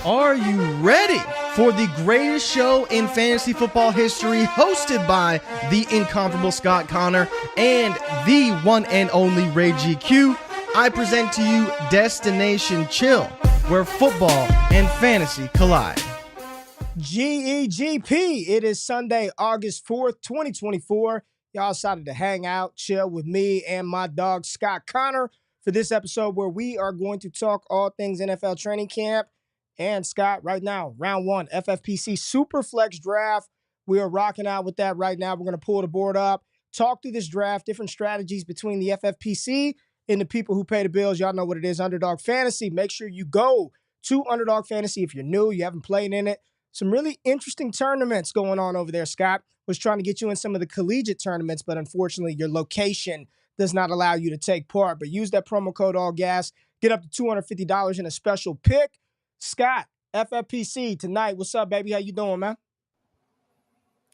Are you ready for the greatest show in fantasy football history, hosted by the incomparable Scott Connor and the one and only Ray GQ? I present to you Destination Chill, where football and fantasy collide. GEGP, it is Sunday, August 4th, 2024. Y'all decided to hang out, chill with me and my dog, Scott Connor, for this episode where we are going to talk all things NFL training camp. And Scott, right now, round one, FFPC Superflex Draft. We are rocking out with that right now. We're going to pull the board up, talk through this draft, different strategies between the FFPC and the people who pay the bills. Y'all know what it is, Underdog Fantasy. Make sure you go to Underdog Fantasy if you're new, you haven't played in it. Some really interesting tournaments going on over there, Scott. Was trying to get you in some of the collegiate tournaments, but unfortunately, your location does not allow you to take part. But use that promo code ALLGAS. Get up to $250 in a special pick. Scott, FFPC tonight. What's up, baby? How you doing, man?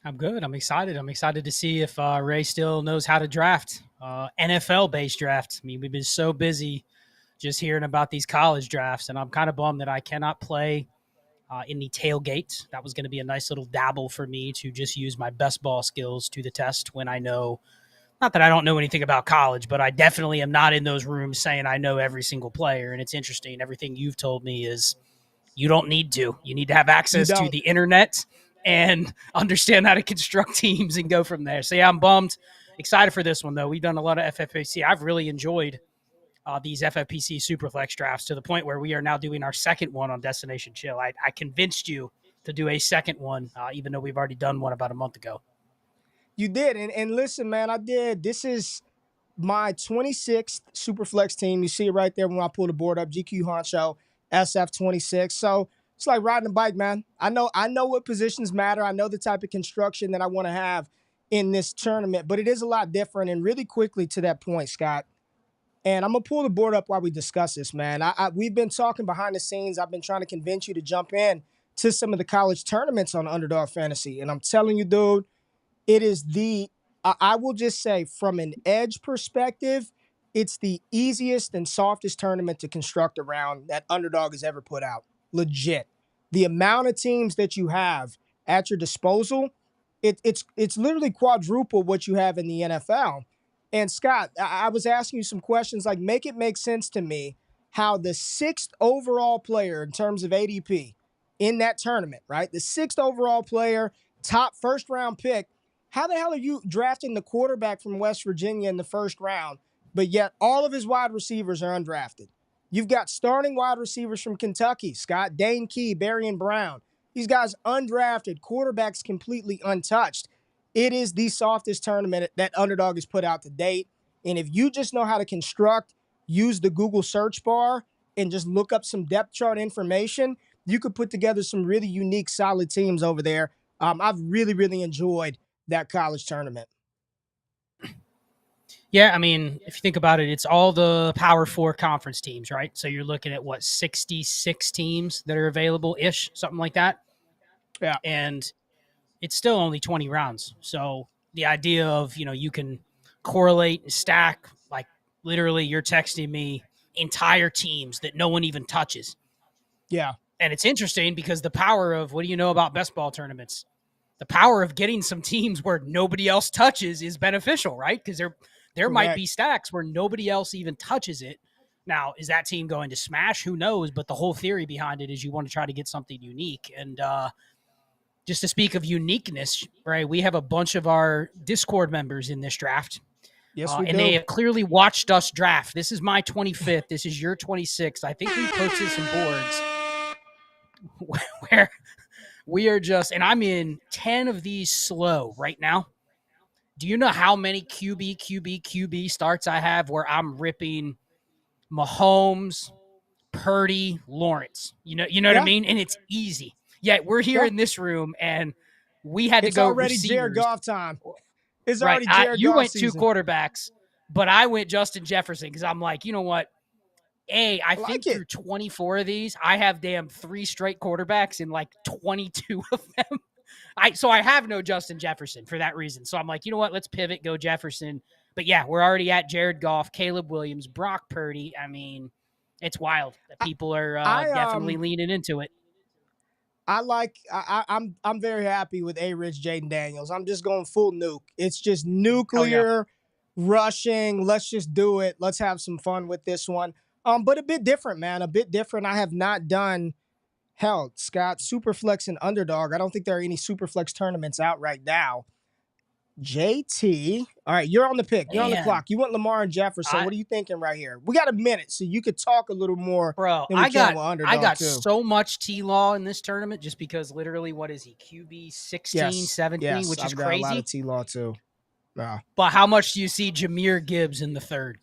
I'm good. I'm excited. I'm excited to see if Ray still knows how to draft, NFL-based draft. I mean, we've been so busy just hearing about these college drafts, and I'm kind of bummed that I cannot play in the tailgate. That was going to be a nice little dabble for me to just use my best ball skills to the test when I know, not that I don't know anything about college, but I definitely am not in those rooms saying I know every single player. And it's interesting. Everything you've told me is you don't need to. You need to have access to the internet and understand how to construct teams and go from there. So, yeah, I'm bummed. Excited for this one, though. We've done a lot of FFPC. I've really enjoyed these FFPC Superflex drafts to the point where we are now doing our second one on Destination Chill. I convinced you to do a second one, even though we've already done one about a month ago. You did. And listen, man, I did. This is my 26th Superflex team. You see it right there when I pull the board up, GQ Honcho, SF26. So it's like riding a bike, man. I know what positions matter. I know the type of construction that I want to have in this tournament, but it is a lot different. And really quickly to that point, Scott, and I'm going to pull the board up while we discuss this, man. We've been talking behind the scenes. I've been trying to convince you to jump in to some of the college tournaments on Underdog Fantasy. And I'm telling you, dude, it is I will just say from an edge perspective, it's the easiest and softest tournament to construct around that Underdog has ever put out. Legit. The amount of teams that you have at your disposal, it's literally quadruple what you have in the NFL. And Scott, I was asking you some questions like, make it make sense to me how the 6th overall player in terms of ADP in that tournament, right? The 6th overall player, top first round pick. How the hell are you drafting the quarterback from West Virginia in the first round, but yet all of his wide receivers are undrafted? You've got starting wide receivers from Kentucky, Scott, Dane Key, Berrien Brown. These guys undrafted, quarterbacks completely untouched. It is the softest tournament that Underdog has put out to date. And if you just know how to construct, use the Google search bar, and just look up some depth chart information, you could put together some really unique, solid teams over there. I've really, really enjoyed that college tournament. Yeah, I mean, if you think about it, it's all the Power Four conference teams, right? So you're looking at what 66 teams that are available ish, something like that, Yeah. and it's still only 20 rounds. So the idea of you can correlate and stack, like literally, you're texting me entire teams that no one even touches. Yeah. And it's interesting because the power of what do you know about best ball tournaments? The power of getting some teams where nobody else touches is beneficial, right? Because there might Correct. be stacks where nobody else even touches it. Now, is that team going to smash? Who knows? But the whole theory behind it is you want to try to get something unique. And just to speak of uniqueness, right? We have a bunch of our Discord members in this draft. Yes, we And do. they have clearly watched us draft. This is my 25th. This is your 26th. I think we posted some boards where we are just, and I'm in 10 of these slow right now. Do you know how many QB starts I have where I'm ripping Mahomes, Purdy, Lawrence? You know what I Yeah. mean? And it's easy. Yet we're here Yeah. in this room and we had to It's go already Jared receivers. Goff time. It's Right. already Jared You Goff went two season. quarterbacks, but I went Justin Jefferson because I'm like, you know what? I think it. through 24 of these, I have damn 3 straight quarterbacks in like 22 of them. So I have no Justin Jefferson for that reason. So I'm like, you know what? Let's pivot, go Jefferson. But yeah, we're already at Jared Goff, Caleb Williams, Brock Purdy. I mean, it's wild that people are definitely leaning into it. I'm very happy with A-Rich Jaden Daniels. I'm just going full nuke. It's just nuclear rushing. Let's just do it. Let's have some fun with this one. But a bit different, man. A bit different. I have not done Scott, Superflex and Underdog. I don't think there are any Superflex tournaments out right now. JT. All right, you're on the pick. You're on the clock. You want Lamar and Jefferson. What are you thinking right here? We got a minute, so you could talk a little more. Bro, than we can with Underdog I got too. so much T-Law in this tournament just because literally, what is he? QB 16, 17, which is I've got crazy. a lot of T-Law too. But how much do you see Jahmyr Gibbs in the third?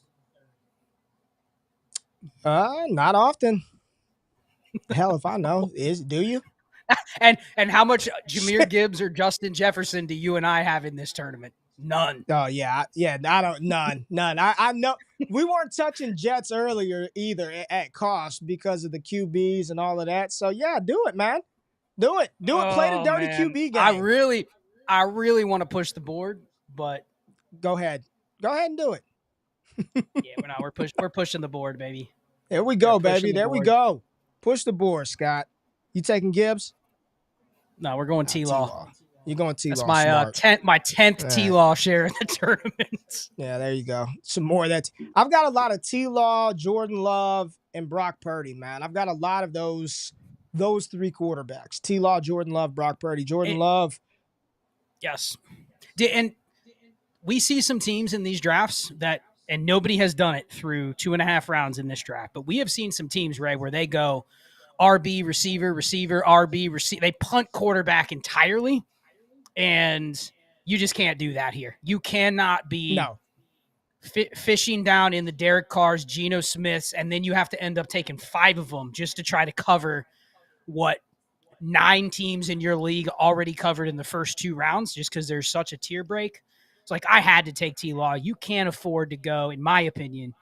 Not often. Hell, if I know, do you? And how much Jahmyr Gibbs or Justin Jefferson do you and I have in this tournament? None. Oh yeah. I don't. None. I know we weren't touching Jets earlier either at cost because of the QBs and all of that. So yeah, do it, man. Do it. Play the dirty QB game. I really want to push the board, but go ahead and do it. Yeah, we're pushing the board, baby. There we go, baby. There we go. Push the board, Scott. You taking Gibbs? No, we're going T-Law. You're going T-Law. That's my 10th T-Law share in the tournament. Yeah, there you go. Some more of that. I've got a lot of T-Law, Jordan Love, and Brock Purdy, man. I've got a lot of those 3 quarterbacks. T-Law, Jordan Love, Brock Purdy. Love. Yes. And we see some teams in these drafts that, and nobody has done it through 2.5 rounds in this draft, but we have seen some teams, Ray, where they go RB, receiver, RB, receiver. They punt quarterback entirely, and you just can't do that here. You cannot be fishing down in the Derek Carrs, Geno Smiths, and then you have to end up taking 5 of them just to try to cover what 9 teams in your league already covered in the first 2 rounds just because there's such a tier break. It's like I had to take T-Law. You can't afford to go, in my opinion,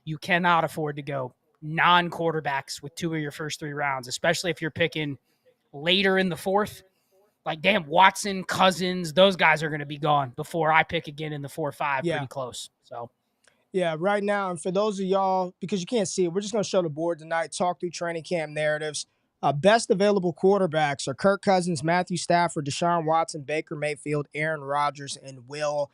you cannot afford to go non-quarterbacks with 2 of your first 3 rounds, especially if you're picking later in the 4th. Like, damn, Watson, Cousins, those guys are going to be gone before I pick again in the 4-5, pretty close. So, yeah, right now, and for those of y'all, because you can't see it, we're just going to show the board tonight, talk through training camp narratives. Best available quarterbacks are Kirk Cousins, Matthew Stafford, Deshaun Watson, Baker Mayfield, Aaron Rodgers, and Will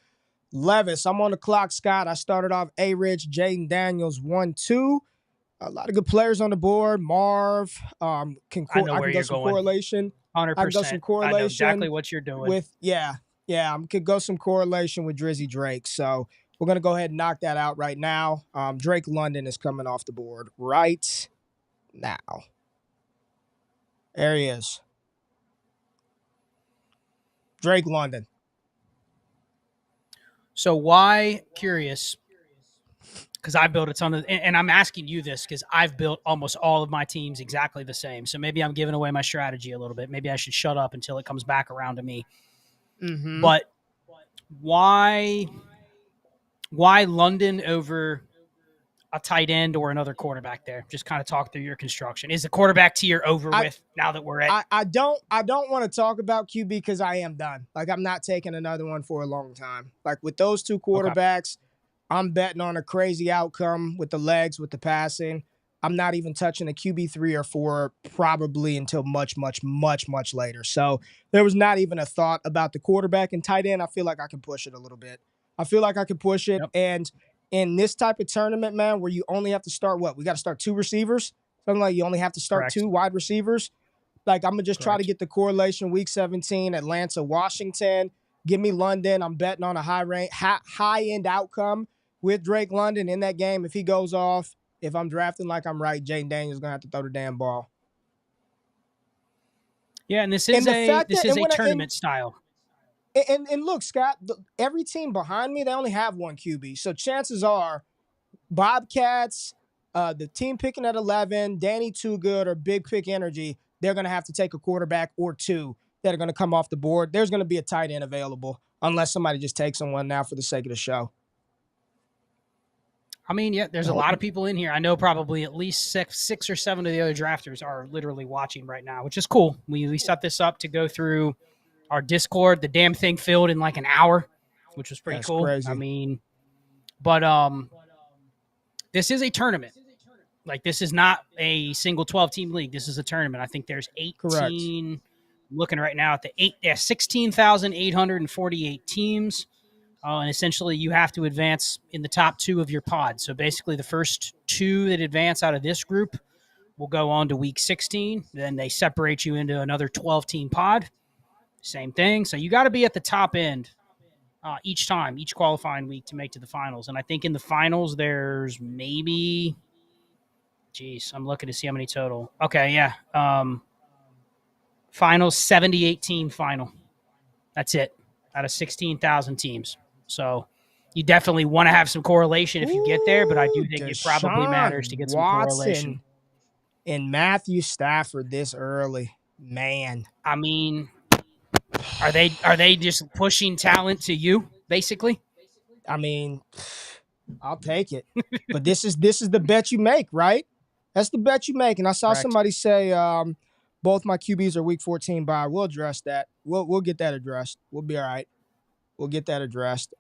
Levis. I'm on the clock, Scott. I started off A-Rich, Jaden Daniels, 1-2. A lot of good players on the board. Marv, I can go some correlation. 100%. I can go some correlation. I know exactly what you're doing. I could go some correlation with Drizzy Drake. So we're going to go ahead and knock that out right now. Drake London is coming off the board right now. There he is. Drake London. So why, curious, because I built a ton of, and I'm asking you this because I've built almost all of my teams exactly the same. So maybe I'm giving away my strategy a little bit. Maybe I should shut up until it comes back around to me. Mm-hmm. But why Why London over a tight end or another quarterback there? Just kind of talk through your construction. Is the quarterback tier over with now that we're at? I don't want to talk about QB because I am done. Like, I'm not taking another one for a long time. Like, with those two quarterbacks, I'm betting on a crazy outcome with the legs, with the passing. I'm not even touching a QB 3 or 4 probably until much, much, much, much later. So there was not even a thought about the quarterback and tight end. I feel like I can push it a little bit. I feel like I can push it. Yep. And in this type of tournament, man, where you only have to start what? We got to start 2 receivers? Something like you only have to start Correct. 2 wide receivers. Like, I'm going to just try to get the correlation. Week 17, Atlanta, Washington. Give me London. I'm betting on a high-end outcome with Drake London in that game. If he goes off, if I'm drafting like I'm right, Jaden Daniels going to have to throw the damn ball. Yeah, and this is a tournament style. And look, Scott, every team behind me, they only have one QB. So chances are Bobcats, the team picking at 11, Danny Too Good, or Big Pick Energy, they're going to have to take a quarterback or 2 that are going to come off the board. There's going to be a tight end available unless somebody just takes someone now for the sake of the show. I mean, yeah, there's a lot of people in here. I know probably at least six or 7 of the other drafters are literally watching right now, which is cool. We set this up to go through our Discord. The damn thing filled in like an hour, which was pretty cool. Crazy. I mean, but this is a tournament. Like, this is not a single 12-team league. This is a tournament. I think there's 18. Correct. Looking right now at the 16,848 teams. And essentially, you have to advance in the top 2 of your pod. So basically, the first 2 that advance out of this group will go on to week 16. Then they separate you into another 12-team pod. Same thing. So you got to be at the top end each qualifying week to make to the finals. And I think in the finals, there's maybe, I'm looking to see how many total. Okay, yeah. Finals, 78-team final. That's it, out of 16,000 teams. So you definitely want to have some correlation if you get there, but I do think it probably matters to get some correlation. And Matthew Stafford this early, man. I mean, are they just pushing talent to you, basically? I mean, I'll take it. But this is the bet you make, right? That's the bet you make. And I saw somebody say both my QBs are week 14 bye. We'll address that. We'll get that addressed. We'll be all right. We'll get that addressed.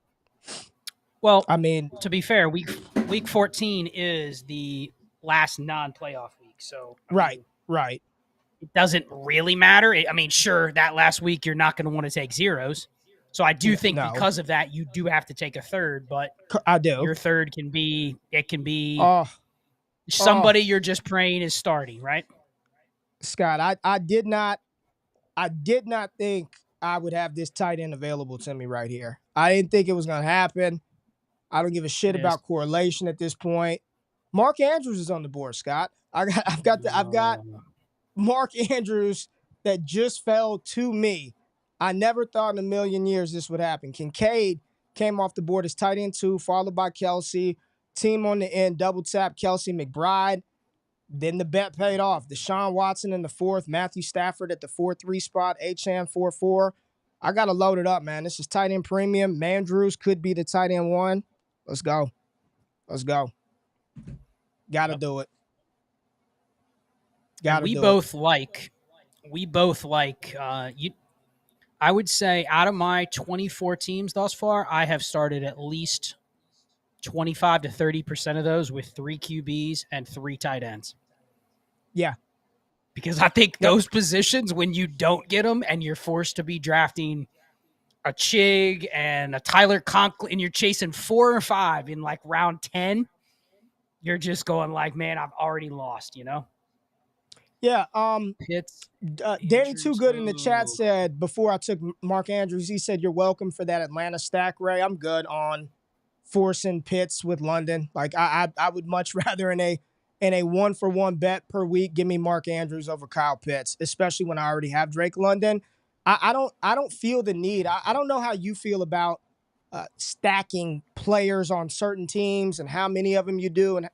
Well, I mean, to be fair, week 14 is the last non-playoff week. So right. It doesn't really matter. I mean, sure, that last week you're not going to want to take zeros. So I do think because of that, you do have to take a third. But I do. Your third can be somebody you're just praying is starting, right? Scott, I did not think I would have this tight end available to me right here. I didn't think it was going to happen. I don't give a shit about correlation at this point. Mark Andrews is on the board, Scott. I've got Mark Andrews that just fell to me. I never thought in a million years this would happen. Kincaid came off the board as tight end 2, followed by Kelsey. Team on the end, double tap Kelsey McBride. Then the bet paid off. Deshaun Watson in the 4th, Matthew Stafford at the 4-3 spot, Achane 4-4. I got to load it up, man. This is tight end premium. Mandrews could be the tight end 1. Let's go. Got to do it. We both like I would say out of my 24 teams thus far, I have started at least 25 to 30% of those with 3 QBs and 3 tight ends. Yeah. Because I think those positions, when you don't get them and you're forced to be drafting a Chig and a Tyler Conklin and you're chasing 4 or 5 in like round 10, you're just going like, man, I've already lost, you know? Yeah. Pitts, Danny Too Good in the chat said before I took Mark Andrews, he said, "You're welcome for that Atlanta stack, Ray." I'm good on forcing Pitts with London. Like I would much rather in a 1-for-1 bet per week give me Mark Andrews over Kyle Pitts, especially when I already have Drake London. I don't feel the need. I don't know how you feel about stacking players on certain teams and how many of them you do. And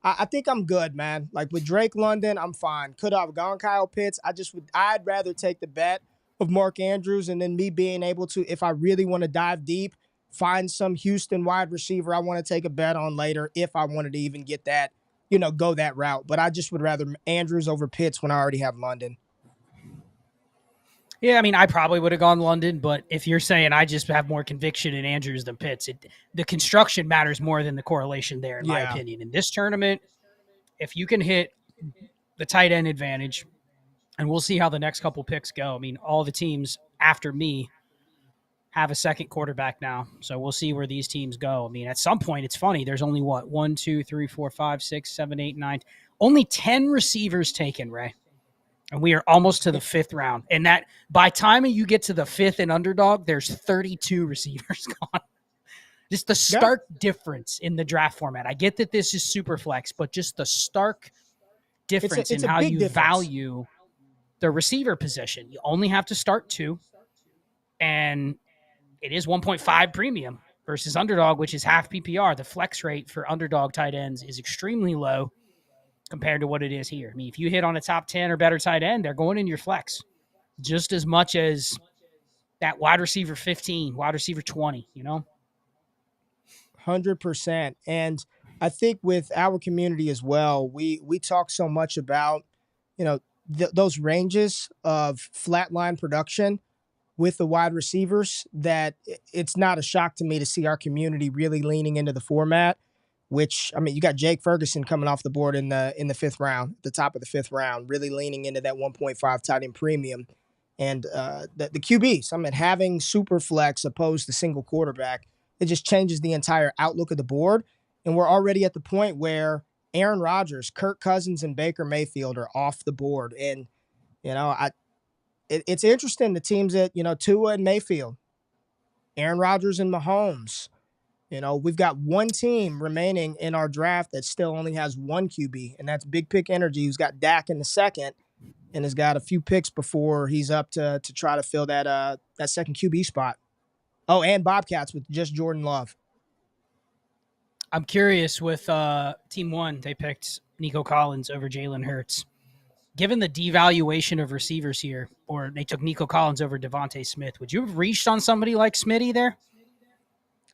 I think I'm good, man. Like with Drake London, I'm fine. Could I have gone Kyle Pitts? I'd rather take the bet of Mark Andrews and then me being able to, if I really want to dive deep, find some Houston wide receiver I want to take a bet on later if I wanted to even get that, go that route. But I just would rather Andrews over Pitts when I already have London. Yeah, I mean, I probably would have gone London, but if you're saying I just have more conviction in Andrews than Pitts, the construction matters more than the correlation there, in my opinion. In this tournament, if you can hit the tight end advantage, and we'll see how the next couple picks go. I mean, all the teams after me have a second quarterback now, so we'll see where these teams go. I mean, at some point, it's funny. There's only, 1, 2, 3, 4, 5, 6, 7, 8, 9. Only 10 receivers taken, Ray. And we are almost to the 5th round. And that by time you get to the 5th in Underdog, there's 32 receivers gone. Just the stark difference in the draft format. I get that this is super flex, but just the stark difference in how you value the receiver position. You only have to start 2, and it is 1.5 premium versus Underdog, which is half PPR. The flex rate for Underdog tight ends is extremely low compared to what it is here. I mean, if you hit on a top 10 or better tight end, they're going in your flex just as much as that wide receiver 15, wide receiver 20, 100%. And I think with our community as well, we talk so much about, those ranges of flatline production with the wide receivers that it's not a shock to me to see our community really leaning into the format. Which, I mean, you got Jake Ferguson coming off the board in the 5th round, the top of the 5th round, really leaning into that 1.5 tight end premium. And the QBs, I mean, having super flex opposed to single quarterback, it just changes the entire outlook of the board. And we're already at the point where Aaron Rodgers, Kirk Cousins, and Baker Mayfield are off the board. And, it's interesting, the teams that, Tua and Mayfield, Aaron Rodgers and Mahomes. We've got one team remaining in our draft that still only has one QB, and that's Big Pick Energy, who's got Dak in the 2nd and has got a few picks before he's up to try to fill that second QB spot. Oh, and Bobcats with just Jordan Love. I'm curious with Team 1, they picked Nico Collins over Jalen Hurts. Given the devaluation of receivers here, or they took Nico Collins over Devontae Smith, would you have reached on somebody like Smitty there?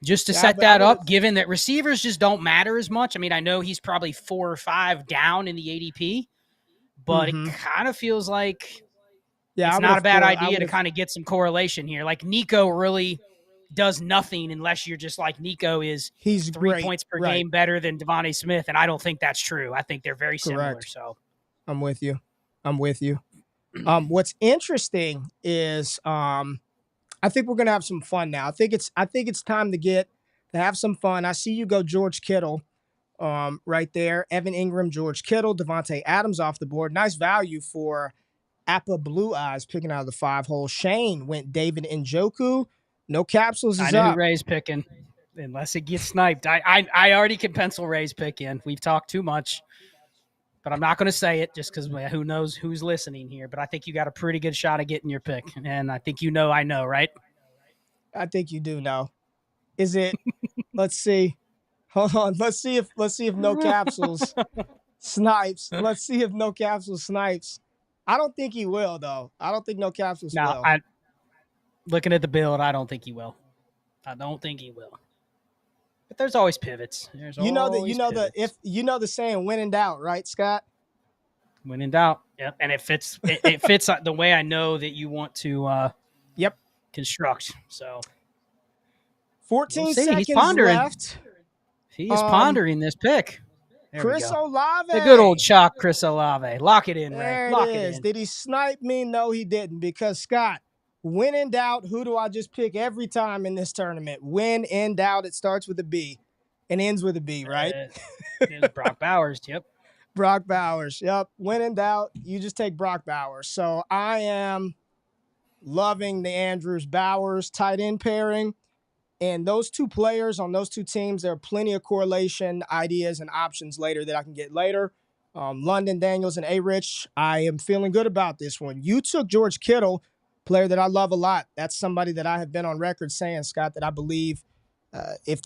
Just to set that up, given that receivers just don't matter as much. I mean, I know he's probably 4 or 5 down in the ADP, but it kind of feels like it's not a bad idea to kind of get some correlation here. Like Nico really does nothing unless you're just like Nico is he's 3 great. points per game better than Devontae Smith, and I don't think that's true. I think they're very similar. So I'm with you. What's interesting is I think we're gonna have some fun now. I think it's time to have some fun. I see you go George Kittle, right there. Evan Ingram, George Kittle, Devontae Adams off the board. Nice value for Appa Blue Eyes picking out of the 5 hole. Shane went David Njoku. No capsules is I knew up. Ray's picking, unless it gets sniped. I already can pencil Ray's pick in. We've talked too much, but I'm not going to say it just because who knows who's listening here. But I think you got a pretty good shot of getting your pick, and I think I know, right? I think you do know. Is it? Let's see. Hold on. Let's see if no capsules snipes. Let's see if no capsules snipes. I don't think he will though. I don't think no capsules will. Looking at the build, I don't think he will. But there's always pivots. The saying when in doubt, right, Scott? When in doubt. Yep. And it fits it fits the way I know that you want to construct. So 14 seconds left. He is pondering this pick. There Chris Olave. The good old chalk Chris Olave. Lock it in, Ray. There Lock it it is. in. Did he snipe me? No, he didn't. Because, Scott, when in doubt, who do I just pick every time in this tournament? When in doubt, it starts with a B and ends with a B, right? It's Brock Bowers, yep. Brock Bowers, yep. When in doubt, you just take Brock Bowers. So I am loving the Andrews-Bowers tight end pairing. And those two players on those two teams, there are plenty of correlation ideas and options later that I can get later. London, Daniels, and A-Rich, I am feeling good about this one. You took George Kittle, player that I love a lot. That's somebody that I have been on record saying, Scott, that I believe if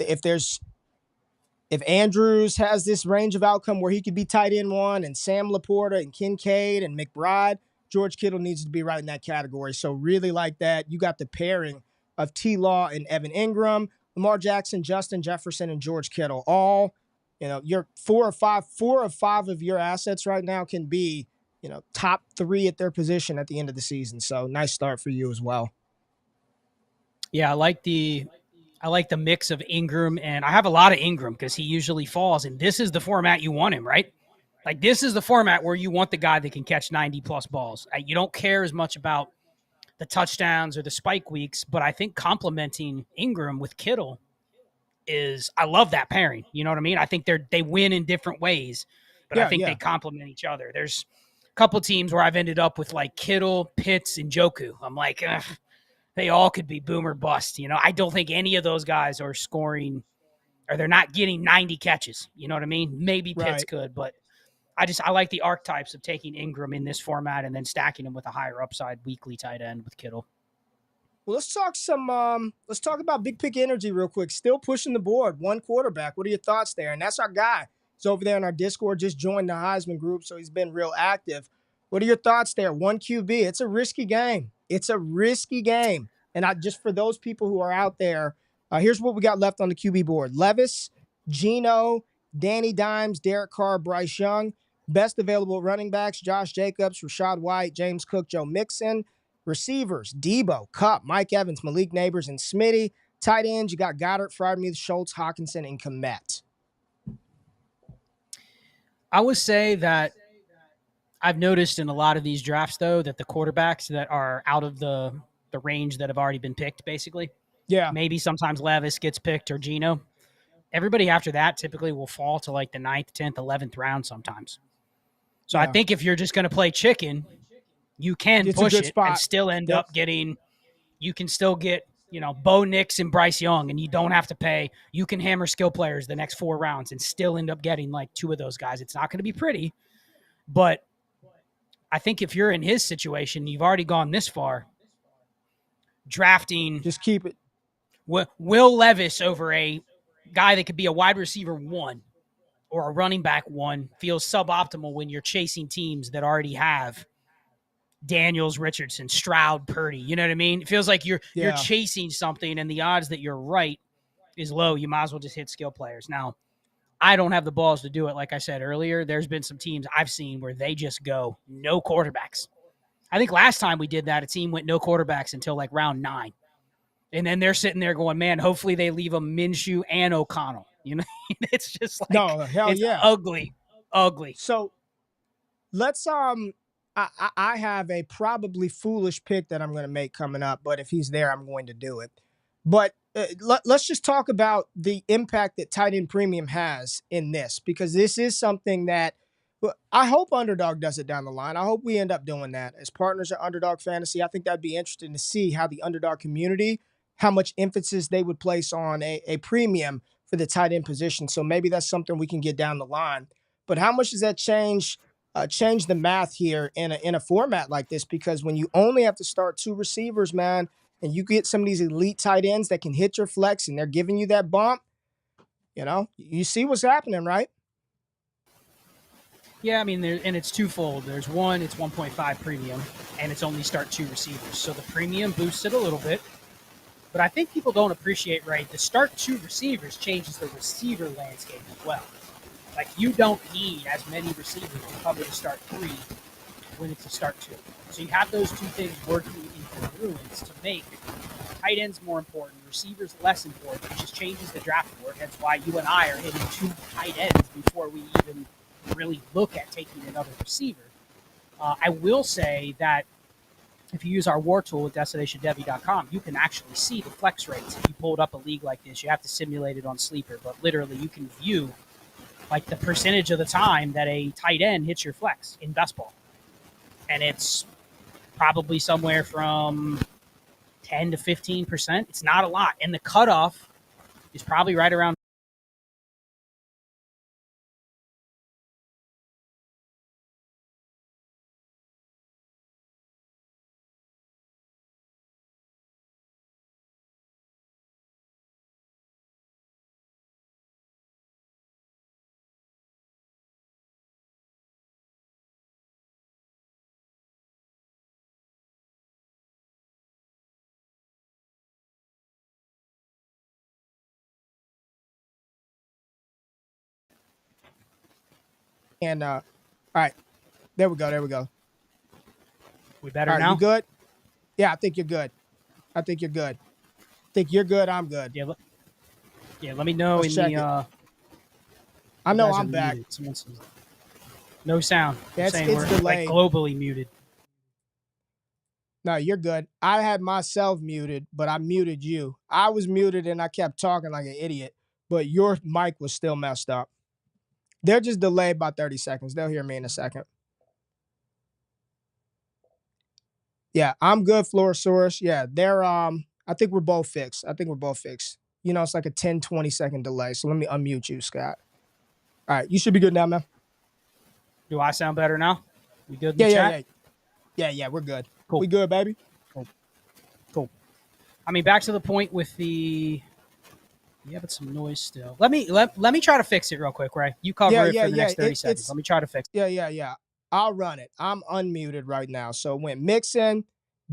Andrews has this range of outcome where he could be tight end 1 and Sam Laporta and Kincaid and McBride, George Kittle needs to be right in that category. So really like that. You got the pairing of T-Law and Evan Ingram. Lamar Jackson, Justin Jefferson, and George Kittle. All, your four or five of your assets right now can be, top 3 at their position at the end of the season. So nice start for you as well. Yeah, I like the mix of Ingram, and I have a lot of Ingram because he usually falls, and this is the format you want him, right? Like, this is the format where you want the guy that can catch 90-plus balls. You don't care as much about the touchdowns or the spike weeks, but I think complementing Ingram with Kittle I love that pairing. You know what I mean? I think they win in different ways, but I Yeah, think yeah. they complement each other. There's a couple teams where I've ended up with like Kittle, Pitts, and Joku. I'm like, they all could be boom or bust. I don't think any of those guys are scoring or they're not getting 90 catches. You know what I mean? Maybe Pitts Right. could, but I like the archetypes of taking Ingram in this format and then stacking him with a higher upside weekly tight end with Kittle. Well, let's talk about big pick energy real quick. Still pushing the board, one quarterback. What are your thoughts there? And that's our guy. He's over there in our Discord, just joined the Heisman group, so he's been real active. What are your thoughts there? One QB. It's a risky game. It's a risky game. And just for those people who are out there, here's what we got left on the QB board: Levis, Geno, Danny Dimes, Derek Carr, Bryce Young. Best available running backs: Josh Jacobs, Rashad White, James Cook, Joe Mixon. Receivers: Debo, Kupp, Mike Evans, Malik Neighbors, and Smitty. Tight ends: you got Goddard, Freiermuth, Schultz, Hawkinson, and Kmet. I would say that I've noticed in a lot of these drafts, though, that the quarterbacks that are out of the range that have already been picked, basically, Yeah, maybe sometimes Levis gets picked or Geno. Everybody after that typically will fall to like the 9th, 10th, 11th round sometimes. So I yeah, think if you're just going to play chicken, you can it's a push good it and spot. still end Yep. up getting, you can still get, Bo Nix and Bryce Young, and you don't have to pay. You can hammer skill players the next 4 rounds and still end up getting like 2 of those guys. It's not going to be pretty, but I think if you're in his situation, you've already gone this far, drafting Just keep it. Will Levis over a guy that could be a wide receiver 1 or a running back 1 feels suboptimal when you're chasing teams that already have Daniels, Richardson, Stroud, Purdy. You know what I mean? It feels like you're Yeah. chasing something, and the odds that you're right is low. You might as well just hit skill players. Now, I don't have the balls to do it. Like I said earlier, there's been some teams I've seen where they just go no quarterbacks. I think last time we did that, a team went no quarterbacks until like round 9. And then they're sitting there going, man, hopefully they leave them Minshew and O'Connell. It's just like, No, hell it's yeah. ugly. So let's I have a probably foolish pick that I'm going to make coming up, but if he's there, I'm going to do it. But let's just talk about the impact that tight end premium has in this, because this is something that I hope Underdog does it down the line. I hope we end up doing that as partners at Underdog Fantasy. I think that'd be interesting to see how the Underdog community, how much emphasis they would place on a premium for the tight end position. So maybe that's something we can get down the line. But how much does that change the math here in a format like this? Because when you only have to start 2 receivers, man, and you get some of these elite tight ends that can hit your flex and they're giving you that bump, you see what's happening, right? Yeah, I mean, and it's twofold. There's one, it's 1.5 premium, and it's only start 2 receivers. So the premium boosts it a little bit. But I think people don't appreciate, right, the start 2 receivers changes the receiver landscape as well. Like, you don't need as many receivers to cover the start 3 when it's a start 2. So you have those 2 things working in congruence to make tight ends more important, receivers less important, which just changes the draft board. That's why you and I are hitting 2 tight ends before we even really look at taking another receiver. I will say that if you use our war tool at destinationdebbie.com, you can actually see the flex rates. If you pulled up a league like this, you have to simulate it on Sleeper, but literally you can view like the percentage of the time that a tight end hits your flex in best ball. And it's probably somewhere from 10 to 15%. It's not a lot. And the cutoff is probably right around And all right, there we go. We better All right, now? you good? Yeah, I think you're good. I think you're good. I'm good. Yeah, let me know Let's in check the it. I you know guys are I'm back. muted. Someone says no sound. Yeah, They're saying it's we're like delayed. globally muted. No, you're good. I had myself muted, but I muted you. I was muted and I kept talking like an idiot, but your mic was still messed up. They're just delayed by 30 seconds. They'll hear me in a second. Yeah, I'm good, Florosaurus. Yeah, they're I think we're both fixed. You know, it's like a 10, 20-second delay. So let me unmute you, Scott. All right, you should be good now, man. Do I sound better now? We good in Yeah, the yeah, chat? yeah, we're good. Cool. We good, baby. Cool. I mean, back to the point with the yeah, but some noise still. Let me try to fix it real quick, Ray. You cover it for the next 30 seconds. Let me try to fix it. Yeah. I'll run it. I'm unmuted right now. So it went Mixon,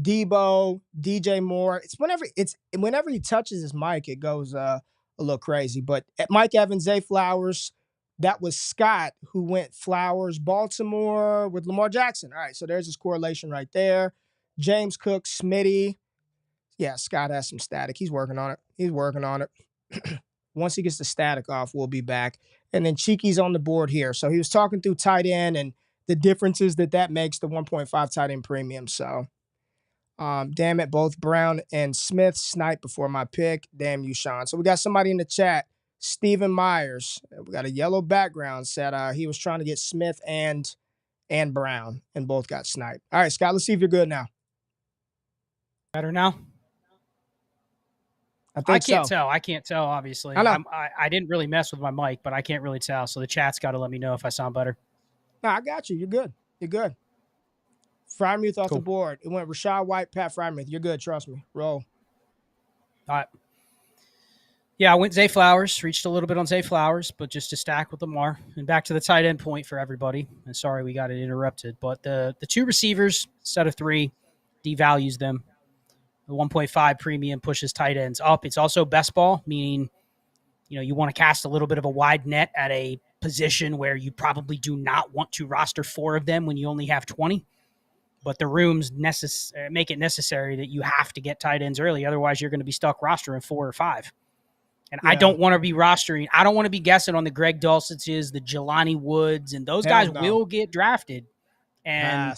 Debo, DJ Moore. Whenever he touches his mic, it goes a little crazy. But Mike Evans, Zay Flowers, that was Scott who went Flowers, Baltimore with Lamar Jackson. All right, so there's his correlation right there. James Cook, Smitty. Yeah, Scott has some static. He's working on it. Once he gets the static off, we'll be back. And then Cheeky's on the board here. So he was talking through tight end and the differences that makes the 1.5 tight end premium. So, damn it, both Brown and Smith sniped before my pick. Damn you, Sean. So we got somebody in the chat, Stephen Myers. We got a yellow background. Said he was trying to get Smith and Brown, and both got sniped. All right, Scott, let's see if you're good now. Better now? I can't tell, obviously. I didn't really mess with my mic, but I can't really tell. So the chat's got to let me know if I sound better. No, I got you. You're good. Frymuth off the board. It went Rashad White, Pat Frymuth. You're good. Trust me. Roll. All right. Yeah, I went Zay Flowers. Reached a little bit on Zay Flowers, but just to stack with Lamar. And back to the tight end point for everybody. And sorry we got it interrupted. But the two receivers, set of three, devalues them. The 1.5 premium pushes tight ends up. It's also best ball, meaning, you want to cast a little bit of a wide net at a position where you probably do not want to roster 4 of them when you only have 20. But the rooms make it necessary that you have to get tight ends early. Otherwise, you're going to be stuck rostering 4 or 5. And yeah. I don't want to be rostering. I don't want to be guessing on the Greg Dulciches, the Jelani Woods, and those guys will get drafted. And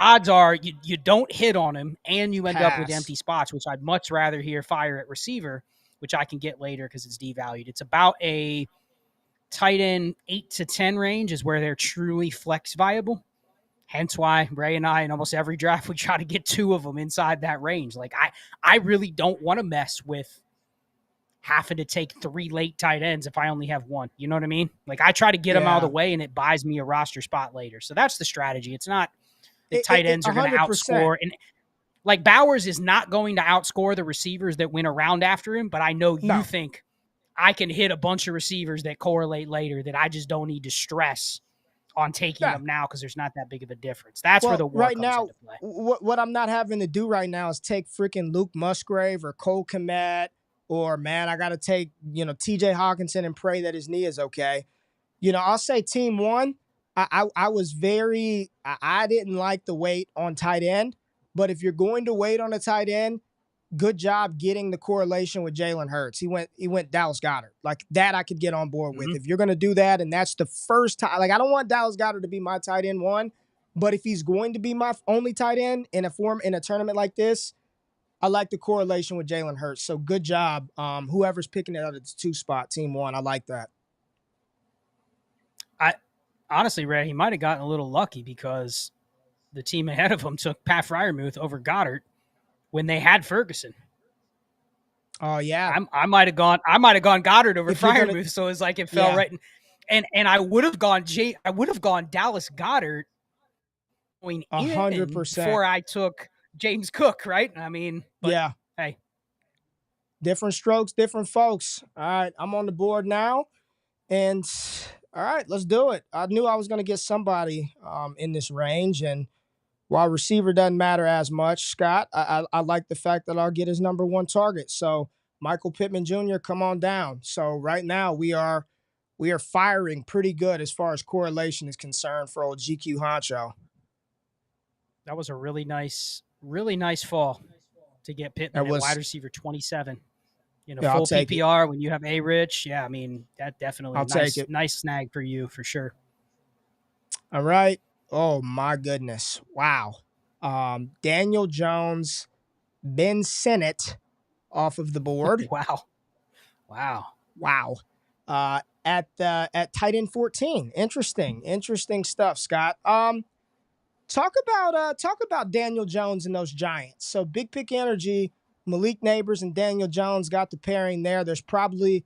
odds are you don't hit on him and you end up with empty spots, which I'd much rather hear fire at receiver, which I can get later because it's devalued. It's about a tight end 8 to 10 range is where they're truly flex viable. Hence why Ray and I in almost every draft, we try to get 2 of them inside that range. Like I really don't want to mess with having to take 3 late tight ends if I only have 1. You know what I mean? Like I try to get them out of the way and it buys me a roster spot later. So that's the strategy. It's not the tight ends are going to outscore. And like Bowers is not going to outscore the receivers that went around after him, but I know you think I can hit a bunch of receivers that correlate later that I just don't need to stress on taking them now because there's not that big of a difference. That's where the war comes into play. What I'm not having to do right now is take freaking Luke Musgrave or Cole Kmet or, man, I got to take, TJ Hawkinson and pray that his knee is okay. I'll say team 1, I was I didn't like the wait on tight end, but if you're going to wait on a tight end, good job getting the correlation with Jalen Hurts. He went Dallas Goedert. Like that I could get on board with. If you're going to do that and that's the first time, like I don't want Dallas Goedert to be my tight end 1, but if he's going to be my only tight end in a tournament like this, I like the correlation with Jalen Hurts. So good job. Whoever's picking it out at the 2 spot, team 1. I like that. Honestly, Ray, he might have gotten a little lucky because the team ahead of him took Pat Fryermuth over Goddard when they had Ferguson. Oh yeah, I might have gone Goddard over Fryermuth, so it's like it fell right. And I would have gone Dallas Goedert going 100% before I took James Cook, right? I mean, hey, different strokes, different folks. All right, I'm on the board now, and. All right, let's do it. I knew I was going to get somebody in this range, and while receiver doesn't matter as much, Scott, I like the fact that I'll get his number 1 target. So Michael Pittman Jr., come on down. So right now we are we are firing pretty good as far as correlation is concerned for old GQ Honcho. That was a really nice fall to get Pittman at wide receiver 27. In a full PPR when you have A-Rich. Yeah, I mean, that definitely nice snag for you for sure. All right. Oh, my goodness. Wow. Daniel Jones, Ben Sinnott off of the board. Wow. At tight end 14. Interesting stuff, Scott. Talk about Daniel Jones and those Giants. So Big Pick Energy, Malik Neighbors and Daniel Jones got the pairing there. There probably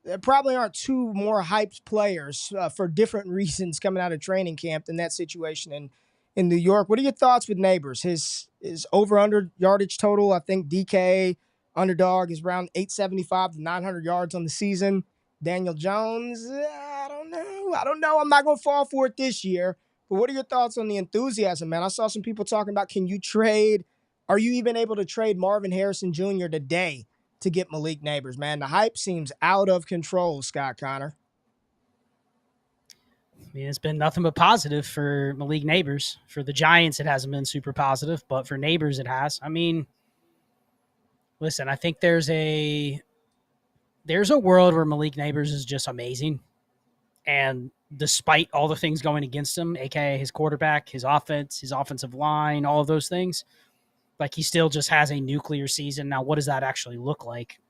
aren't two more hyped players for different reasons coming out of training camp than that situation in New York. What are your thoughts with Neighbors? His over-under yardage total, I think DK Underdog is around 875 to 900 yards on the season. Daniel Jones, I don't know. I'm not going to fall for it this year. But what are your thoughts on the enthusiasm, man? I saw some people talking about, are you even able to trade Marvin Harrison Jr. today to get Malik Neighbors, man? The hype seems out of control, Scott Connor. I mean, it's been nothing but positive for Malik Neighbors. For the Giants, it hasn't been super positive, but for Neighbors, it has. I mean, listen, I think there's a world where Malik Neighbors is just amazing. And despite all the things going against him, aka his quarterback, his offense, his offensive line, all of those things, like he still just has a nuclear season. Now, what does that actually look like?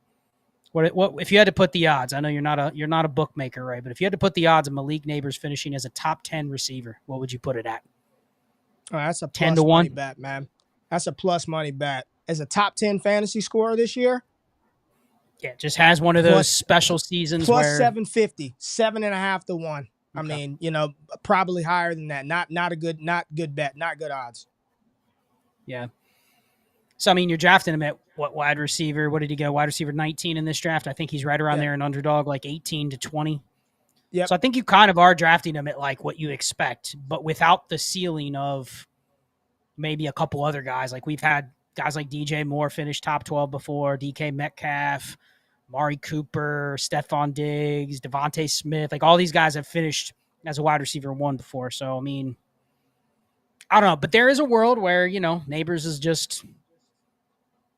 What if you had to put the odds? I know you're not a bookmaker, right? But if you had to put the odds of Malik Neighbors finishing as a top 10 receiver, what would you put it at? Oh, that's a plus money bet, man. That's a plus money bet. As a top 10 fantasy scorer this year? Yeah, just has one of those special seasons plus where 750, 7.5 to 1. Okay. I mean, probably higher than that. Not good bet, not good odds. Yeah. So I mean, you're drafting him at what wide receiver? What did he go? Wide receiver 19 in this draft. I think he's right around there in Underdog, like 18 to 20. Yeah. So I think you kind of are drafting him at like what you expect, but without the ceiling of maybe a couple other guys. Like we've had guys like DJ Moore finish top 12 before, DK Metcalf, Mari Cooper, Stephon Diggs, Devontae Smith. Like all these guys have finished as a wide receiver 1 before. So, I mean, I don't know. But there is a world where, Neighbors is just –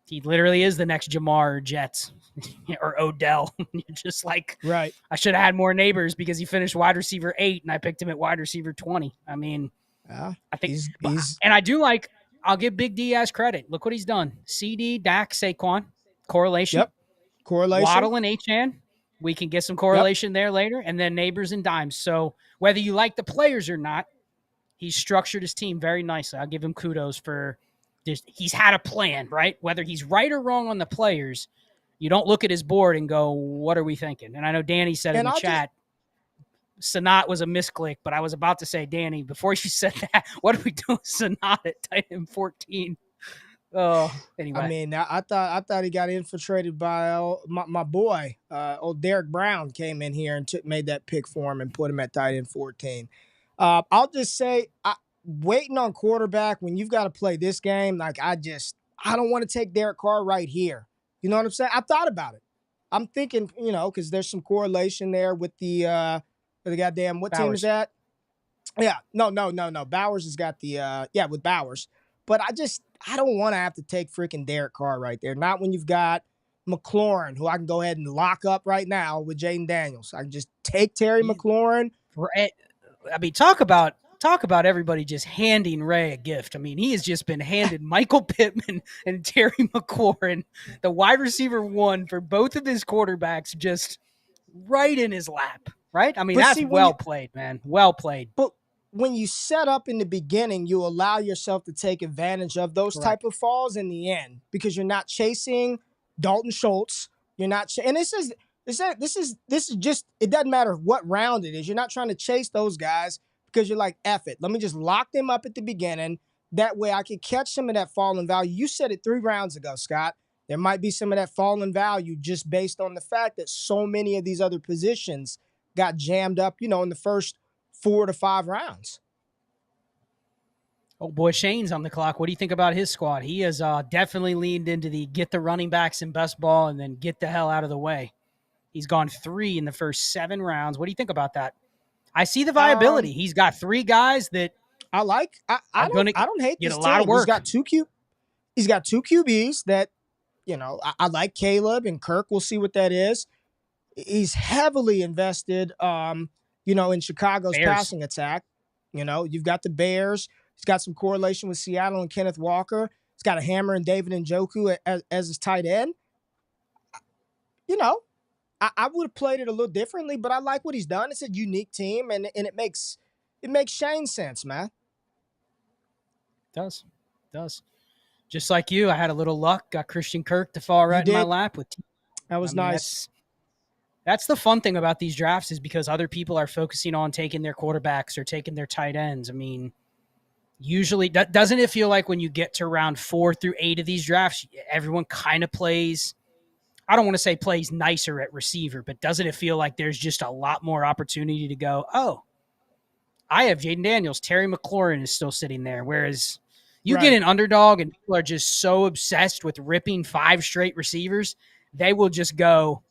he literally is the next Jamar or Jets or Odell. You're just like, right. I should have had more Neighbors because he finished wide receiver 8 and I picked him at wide receiver 20. I mean, I think – and I do like – I'll give Big Diaz credit. Look what he's done. CD, Dak, Saquon, correlation. Yep. Correlation. Waddle and Achane. We can get some correlation there later. And then Neighbors and Dimes. So whether you like the players or not, he's structured his team very nicely. I'll give him kudos for this. He's had a plan, right? Whether he's right or wrong on the players, you don't look at his board and go, what are we thinking? And I know Danny said in the chat, Sanat was a misclick, but I was about to say, Danny, before you said that, what are we doing Sanat at tight end 14? Oh, anyway. I mean, I thought he got infiltrated by my boy, old Derek Brown came in here and made that pick for him and put him at tight end 14. I'll just say, waiting on quarterback when you've got to play this game, like I don't want to take Derek Carr right here. You know what I'm saying? I thought about it. I'm thinking, because there's some correlation there with the goddamn, what team is that? Yeah, no. Bowers has got with Bowers. But I don't want to have to take freaking Derek Carr right there. Not when you've got McLaurin, who I can go ahead and lock up right now with Jaden Daniels. I can just take Terry McLaurin. I mean, talk about everybody just handing Ray a gift. I mean, he has just been handed Michael Pittman and Terry McLaurin, the wide receiver 1 for both of his quarterbacks, just right in his lap. Right? I mean, that's well played, man. Well played. But when you set up in the beginning, you allow yourself to take advantage of those type of falls in the end because you're not chasing Dalton Schultz. You're not, and this is just, it doesn't matter what round it is. You're not trying to chase those guys because you're like, F it. Let me just lock them up at the beginning. That way I can catch some of that falling value. You said it 3 rounds ago, Scott. There might be some of that falling value just based on the fact that so many of these other positions got jammed up, in the first 4 to 5 rounds. Oh, boy, Shane's on the clock. What do you think about his squad? He has definitely leaned into the get the running backs in best ball and then get the hell out of the way. He's gone 3 in the first 7 rounds. What do you think about that? I see the viability. He's got 3 guys that I like. I don't hate get this a lot of team. work. He's got two QBs that, I like Caleb and Kirk. We'll see what that is. He's heavily invested, in Chicago's Bears. passing attack. You've got the Bears. He's got some correlation with Seattle and Kenneth Walker. He's got a hammer and David Njoku as his tight end. I would have played it a little differently, but I like what he's done. It's a unique team, and it makes Shane sense, man. It does. Just like you, I had a little luck. Got Christian Kirk to fall right in my lap. That was nice. That's the fun thing about these drafts, is because other people are focusing on taking their quarterbacks or taking their tight ends. I mean, usually, doesn't it feel like when you get to round 4 through 8 of these drafts, everyone kind of plays, I don't want to say plays nicer at receiver, but doesn't it feel like there's just a lot more opportunity to go, oh, I have Jaden Daniels, Terry McLaurin is still sitting there, whereas you get an underdog and people are just so obsessed with ripping 5 straight receivers, they will just go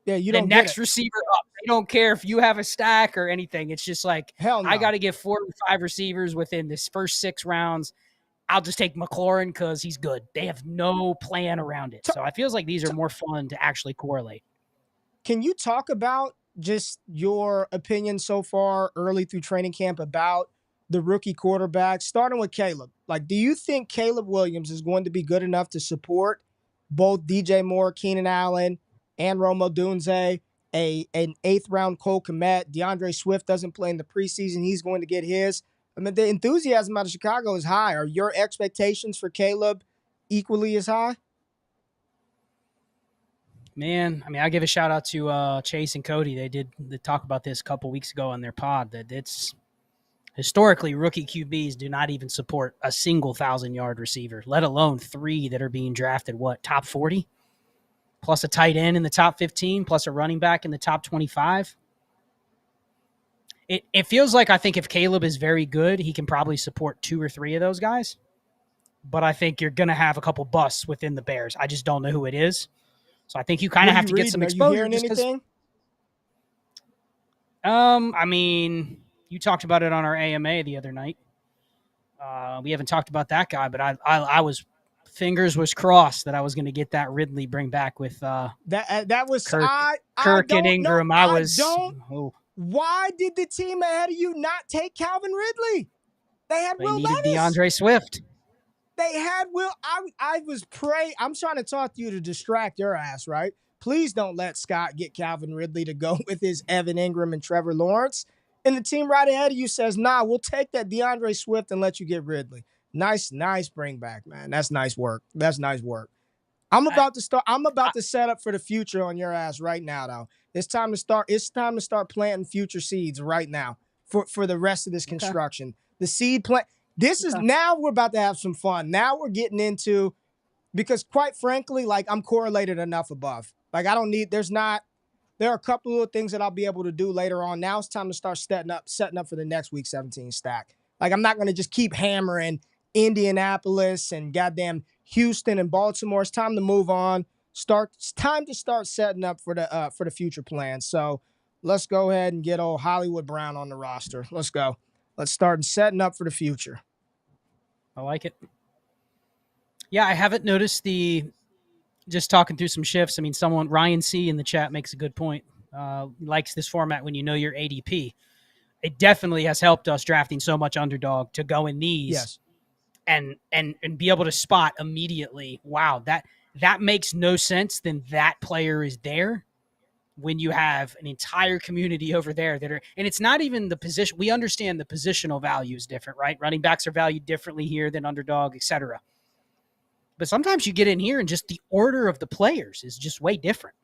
the next receiver up. They don't care if you have a stack or anything. It's just like, hell no. I got to get 4 or 5 receivers within this first 6 rounds. I'll just take McLaurin because he's good. They have no plan around it. So it feels like these are more fun to actually correlate. Can you talk about just your opinion so far early through training camp about the rookie quarterbacks, starting with Caleb? Like, do you think Caleb Williams is going to be good enough to support both DJ Moore, Keenan Allen, and Rome Odunze, an 8th round Cole Kmet? DeAndre Swift doesn't play in the preseason. He's going to get his. I mean, the enthusiasm out of Chicago is high. Are your expectations for Caleb equally as high? Man, I mean, I give a shout out to Chase and Cody. They talk about this a couple weeks ago on their pod, that it's historically rookie QBs do not even support a single 1,000-yard receiver, let alone 3 that are being drafted, top 40? Plus a tight end in the top 15, plus a running back in the top 25. It feels like, I think if Caleb is very good, he can probably support 2 or 3 of those guys. But I think you're going to have a couple busts within the Bears. I just don't know who it is. So I think you kind of have to get some exposure. Are you hearing anything? I mean, you talked about it on our AMA the other night. We haven't talked about that guy, but I was fingers was crossed that I was going to get that Ridley bring back with that was Kirk and Ingram. Why did the team ahead of you not take Calvin Ridley? They needed DeAndre Swift. They had Will. I was praying. I'm trying to talk to you to distract your ass, right? Please don't let Scott get Calvin Ridley to go with his Evan Ingram and Trevor Lawrence. And the team right ahead of you says, nah, we'll take that DeAndre Swift and let you get Ridley. Nice bring back, man. That's nice work. I'm about to set up for the future on your ass right now, though. It's time to start planting future seeds right now for the rest of this construction. The seed plant. Now we're about to have some fun. Now we're getting into, because quite frankly, like, I'm correlated enough above. Like, there are a couple of things that I'll be able to do later on. Now it's time to start setting up for the next week 17 stack. Like, I'm not going to just keep hammering Indianapolis and goddamn Houston and Baltimore. It's time to move on. It's time to start setting up for the future plans. So let's go ahead and get old Hollywood Brown on the roster. Let's go. Let's start setting up for the future. I like it. Yeah, I haven't noticed just talking through some shifts. I mean, Ryan C in the chat makes a good point. Likes this format when you know your ADP. It definitely has helped us drafting so much underdog to go in these. Yes. And be able to spot immediately, wow, that makes no sense, then that player is there, when you have an entire community over there and it's not even the position. We understand the positional value is different, right? Running backs are valued differently here than underdog, etc. But sometimes you get in here and just the order of the players is just way different.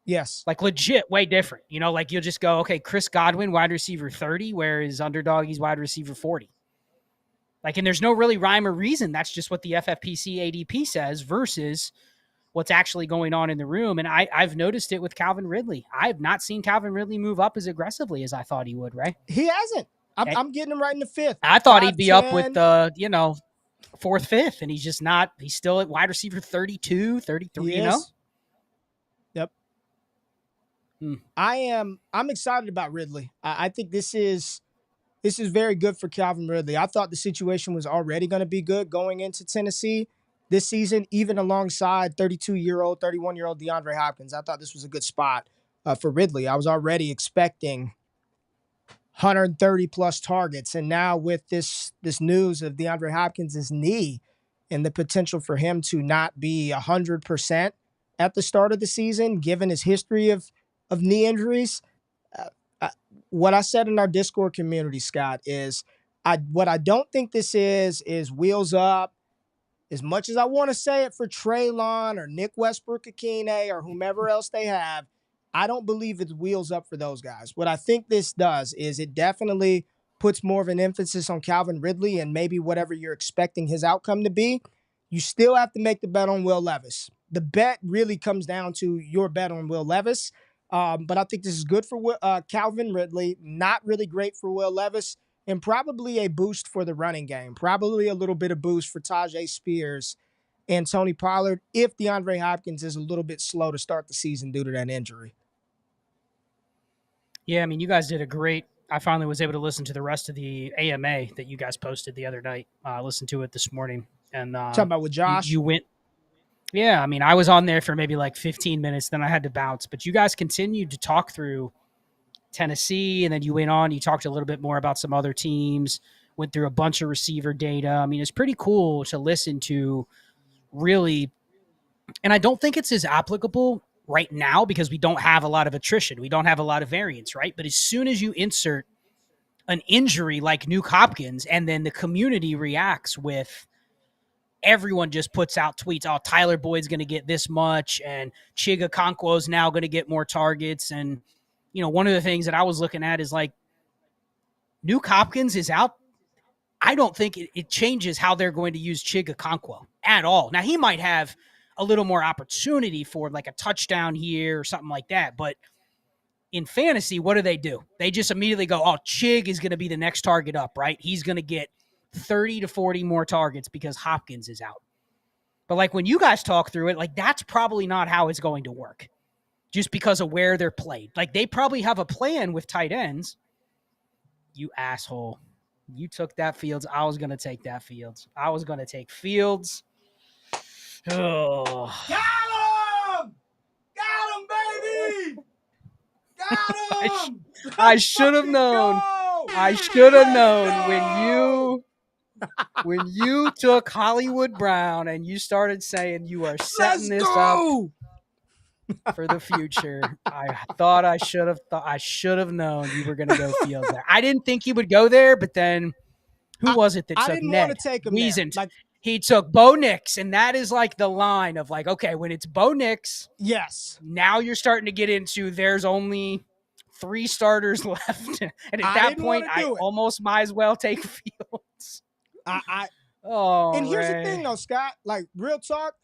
Yes. Like legit way different. Like you'll just go, okay, Chris Godwin, wide receiver 30, whereas underdog, he's wide receiver 40. Like, and there's no really rhyme or reason. That's just what the FFPC ADP says versus what's actually going on in the room. And I've noticed it with Calvin Ridley. I have not seen Calvin Ridley move up as aggressively as I thought he would, right? He hasn't. I'm getting him right in the 5th. I thought he'd be up with 4th, 5th, and he's just not. He's still at wide receiver 32, 33, Yep. I'm excited about Ridley. I think this is very good for Calvin Ridley. I thought the situation was already going to be good going into Tennessee this season, even alongside 32-year-old, 31-year-old DeAndre Hopkins. I thought this was a good spot for Ridley. I was already expecting 130 plus targets, and now with this news of DeAndre Hopkins' knee and the potential for him to not be 100% at the start of the season, given his history of knee injuries. What I said in our Discord community, Scott, is what I don't think this is wheels up. As much as I want to say it for Treylon or Nick Westbrook-Akine or whomever else they have, I don't believe it's wheels up for those guys. What I think this does is it definitely puts more of an emphasis on Calvin Ridley and maybe whatever you're expecting his outcome to be. You still have to make the bet on Will Levis. The bet really comes down to your bet on Will Levis. But I think this is good for Calvin Ridley, not really great for Will Levis, and probably a boost for the running game. Probably a little bit of boost for Tajay Spears and Tony Pollard if DeAndre Hopkins is a little bit slow to start the season due to that injury. Yeah, I mean, you guys did a great. I finally was able to listen to the rest of the AMA that you guys posted the other night. I listened to it this morning. And talking about with Josh? You went. Yeah, I mean, I was on there for maybe like 15 minutes, then I had to bounce. But you guys continued to talk through Tennessee, and then you went on. You talked a little bit more about some other teams, went through a bunch of receiver data. I mean, it's pretty cool to listen to, really. And I don't think it's as applicable right now because we don't have a lot of attrition. We don't have a lot of variance, right? But as soon as you insert an injury like Nuke Hopkins, and then the community reacts with everyone just puts out tweets, oh, Tyler Boyd's going to get this much, and Chiga Okonkwo's now going to get more targets. And, you know, one of the things that I was looking at is like, Nuke Hopkins is out. I don't think it changes how they're going to use Chiga Okonkwo at all. Now, he might have a little more opportunity for like a touchdown here or something like that, but in fantasy, what do? They just immediately go, oh, Chig is going to be the next target up, right? He's going to get 30 to 40 more targets because Hopkins is out. But like when you guys talk through it, like that's probably not how it's going to work just because of where they're played. Like they probably have a plan with tight ends. You asshole. You took that Fields. I was going to take that Fields. I was going to take Fields. Oh. Got him! Got him, baby! Got him! I should have known. I should have known when you took Hollywood Brown and you started saying you are setting this up for the future. I thought I should have known you were going to go Fields there. I didn't think you would go there, but then who was it that took Ned? I didn't want to take him there. Like, he took Bo Nix, and that is like the line of like, okay, when it's Bo Nix, yes, now you're starting to get into there's only 3 starters left. And at that point, I almost might as well take Fields. And here's the thing, though, Scott. Like, real talk,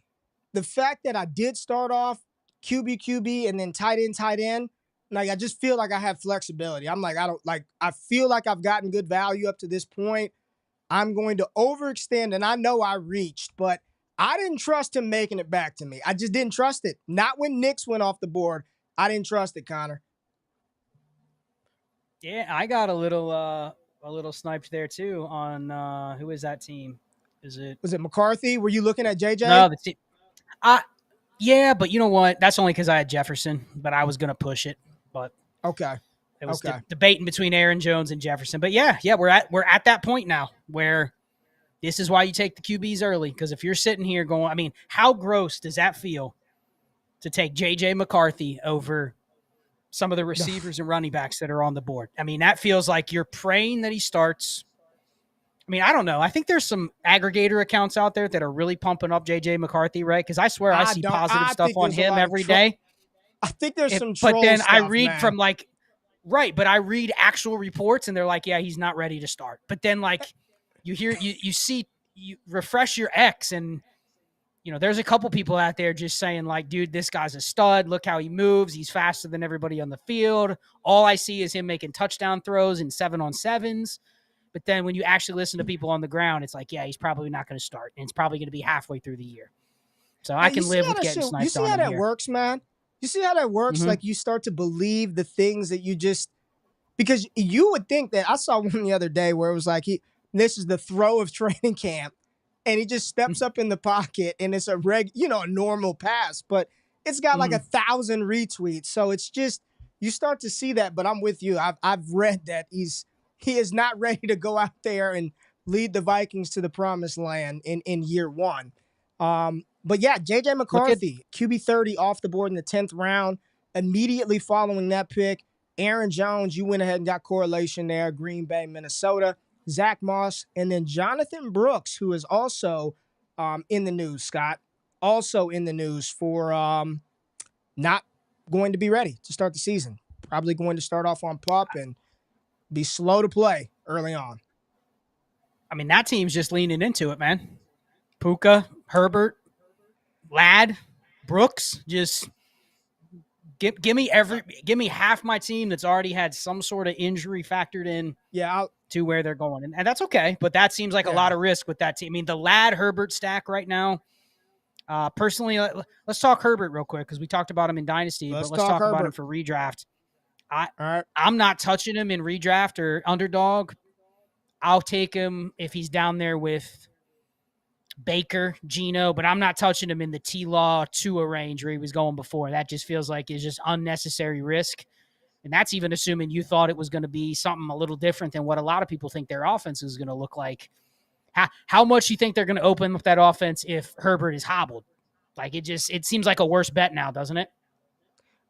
the fact that I did start off QB, and then tight end, like, I just feel like I have flexibility. I'm like, I feel like I've gotten good value up to this point. I'm going to overextend, and I know I reached, but I didn't trust him making it back to me. I just didn't trust it. Not when Knicks went off the board. I didn't trust it, Connor. Yeah, I got a little sniped there too on who is that team? Was it McCarthy? Were you looking at JJ? No, the team. Yeah, but you know what? That's only because I had Jefferson, but I was gonna push it. But okay. It was debating between Aaron Jones and Jefferson. But yeah, we're at that point now where this is why you take the QBs early. Because if you're sitting here going, I mean, how gross does that feel to take J.J. McCarthy over some of the receivers and running backs that are on the board? I mean, that feels like you're praying that he starts. I mean, I don't know. I think there's some aggregator accounts out there that are really pumping up J.J. McCarthy, right? Because I swear I see positive stuff on him every day. I think there's some troll But then stuff, I read man. from like, right, but I read actual reports and they're like, yeah, he's not ready to start. But then like you hear, you see, you refresh your X and, you know, there's a couple people out there just saying like, dude, this guy's a stud. Look how he moves. He's faster than everybody on the field. All I see is him making touchdown throws in 7-on-7s. But then when you actually listen to people on the ground, it's like, yeah, he's probably not going to start. And it's probably going to be halfway through the year. So I can live with getting sniped on him. You see how that works, man? You see how that works? Mm-hmm. Like you start to believe the things that you just because you would think that I saw one the other day where it was like this is the throw of training camp, and he just steps up in the pocket and it's a a normal pass, but it's got like 1,000 retweets. So it's just you start to see that. But I'm with you. I've read that he is not ready to go out there and lead the Vikings to the promised land in year one. But yeah, JJ McCarthy, QB 30 off the board in the 10th round. Immediately following that pick, Aaron Jones, you went ahead and got correlation there. Green Bay, Minnesota. Zach Moss, and then Jonathan Brooks, who is also in the news, Scott. Also in the news for not going to be ready to start the season. Probably going to start off on PUP and be slow to play early on. I mean, that team's just leaning into it, man. Puka, Herbert, Ladd, Brooks, just give me half my team that's already had some sort of injury factored in to where they're going. And that's okay, but that seems like a lot of risk with that team. I mean, the Ladd Herbert stack right now, personally, let's talk Herbert real quick because we talked about him in Dynasty, but let's talk about him for redraft. I'm not touching him in redraft or Underdog. I'll take him if he's down there with Baker, Geno, but I'm not touching him in the T-Law Tua range where he was going before. That just feels like it's just unnecessary risk. And that's even assuming you thought it was going to be something a little different than what a lot of people think their offense is going to look like. How much you think they're going to open with that offense if Herbert is hobbled? Like it seems like a worse bet now, doesn't it?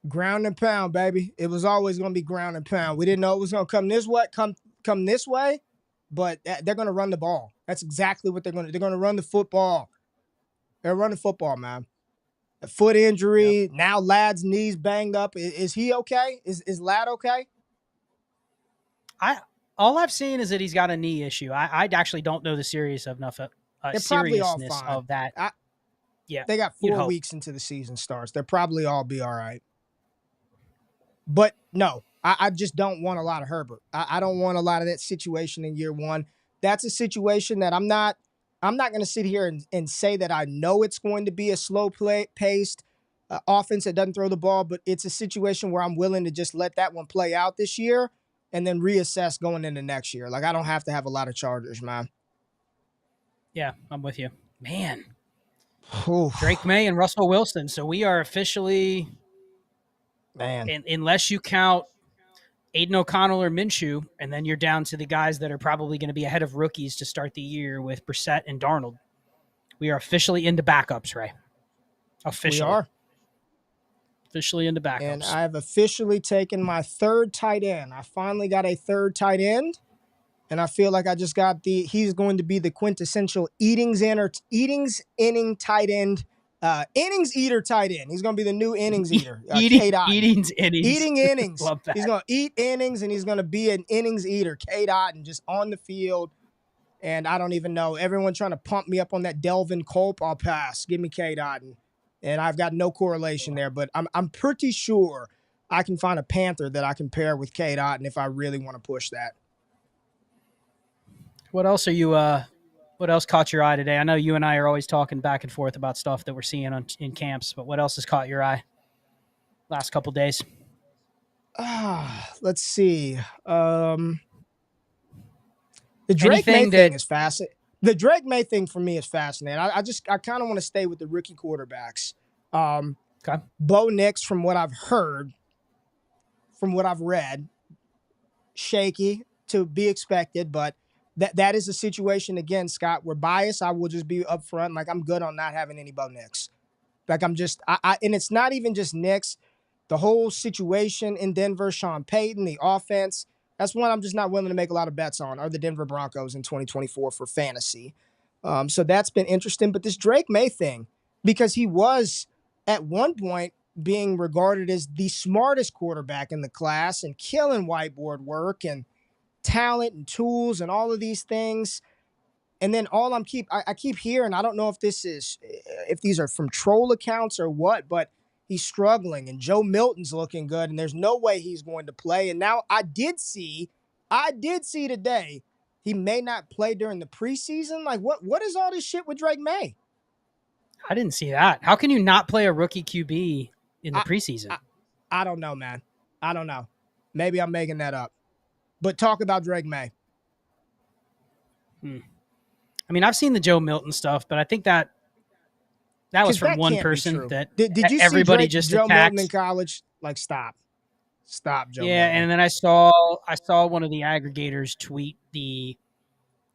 Ground and pound, baby. It was always going to be ground and pound. We didn't know it was going to come this way, come this way, but they're going to run the ball. That's exactly what they're going to do. They're going to run the football. They're running football, man. A foot injury. Yep. Now Ladd's knees banged up. Is he okay? Is Ladd okay? All I've seen is that he's got a knee issue. I actually don't know the seriousness of that. They got 4 weeks into the season starts. They'll probably all be all right. But no, I just don't want a lot of Herbert. I don't want a lot of that situation in year one. That's a situation that I'm not going to sit here and say that I know it's going to be a slow-paced offense that doesn't throw the ball, but it's a situation where I'm willing to just let that one play out this year and then reassess going into next year. Like, I don't have to have a lot of Chargers, man. Yeah, I'm with you. Man. Drake May and Russell Wilson. So we are officially, unless you count Aiden O'Connell or Minshew, and then you're down to the guys that are probably going to be ahead of rookies to start the year with Brissett and Darnold. We are officially into backups, Ray. Officially. We are. Officially into backups. And I've officially taken my third tight end. I finally got a third tight end, and I feel like I just got he's going to be the quintessential innings inning tight end. Innings eater tight end. He's going to be the new innings eater. Eating innings. Love that. He's going to eat innings, and he's going to be an innings eater. K-Dot, and just on the field. And I don't even know. Everyone trying to pump me up on that Delvin Culp. I'll pass. Give me K-Dot. And I've got no correlation there. But I'm pretty sure I can find a Panther that I can pair with K-Dot, and if I really want to push that. What else are you what else caught your eye today? I know you and I are always talking back and forth about stuff that we're seeing in camps, but what else has caught your eye last couple days? Let's see. The Drake May thing is fascinating. The Drake May thing for me is fascinating. I kind of want to stay with the rookie quarterbacks. Okay. Bo Nix, from what I've heard, from what I've read, shaky to be expected, but that is a situation, again, Scott, we're biased. I will just be upfront. Like, I'm good on not having any Bo Nix. Like, I'm just, and it's not even just Nix. The whole situation in Denver, Sean Payton, the offense, that's one I'm just not willing to make a lot of bets on, are the Denver Broncos in 2024 for fantasy. So that's been interesting. But this Drake May thing, because he was at one point being regarded as the smartest quarterback in the class and killing whiteboard work and talent and tools and all of these things. And then I keep hearing, I don't know if these are from troll accounts or what, but he's struggling and Joe Milton's looking good and there's no way he's going to play. And now I did see today he may not play during the preseason. Like, what is all this shit with Drake May? I didn't see that. How can you not play a rookie QB in the I, preseason. I don't know, man. I don't know. Maybe I'm making that up. But talk about Drake May. I mean, I've seen the Joe Milton stuff, but I think that was Because from that one can't be person true. that Did you see everybody just Joe Milton in attacked. college? Like, stop, Joe Yeah, Milton. and then I saw one of the aggregators tweet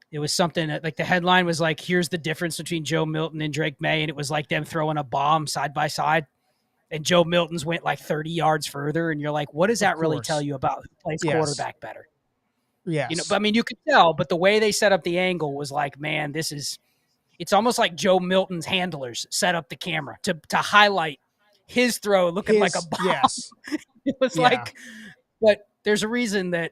it was something that, like, the headline was like, here's the difference between Joe Milton and Drake May, and it was like them throwing a bomb side by side, and Joe Milton's went like 30 yards further, and you're like, what does that really tell you about who plays quarterback better? Yes. But I mean, you could tell, but the way they set up the angle was like, man, it's almost like Joe Milton's handlers set up the camera to highlight his throw looking like a bomb. Yes. It was like, but there's a reason that,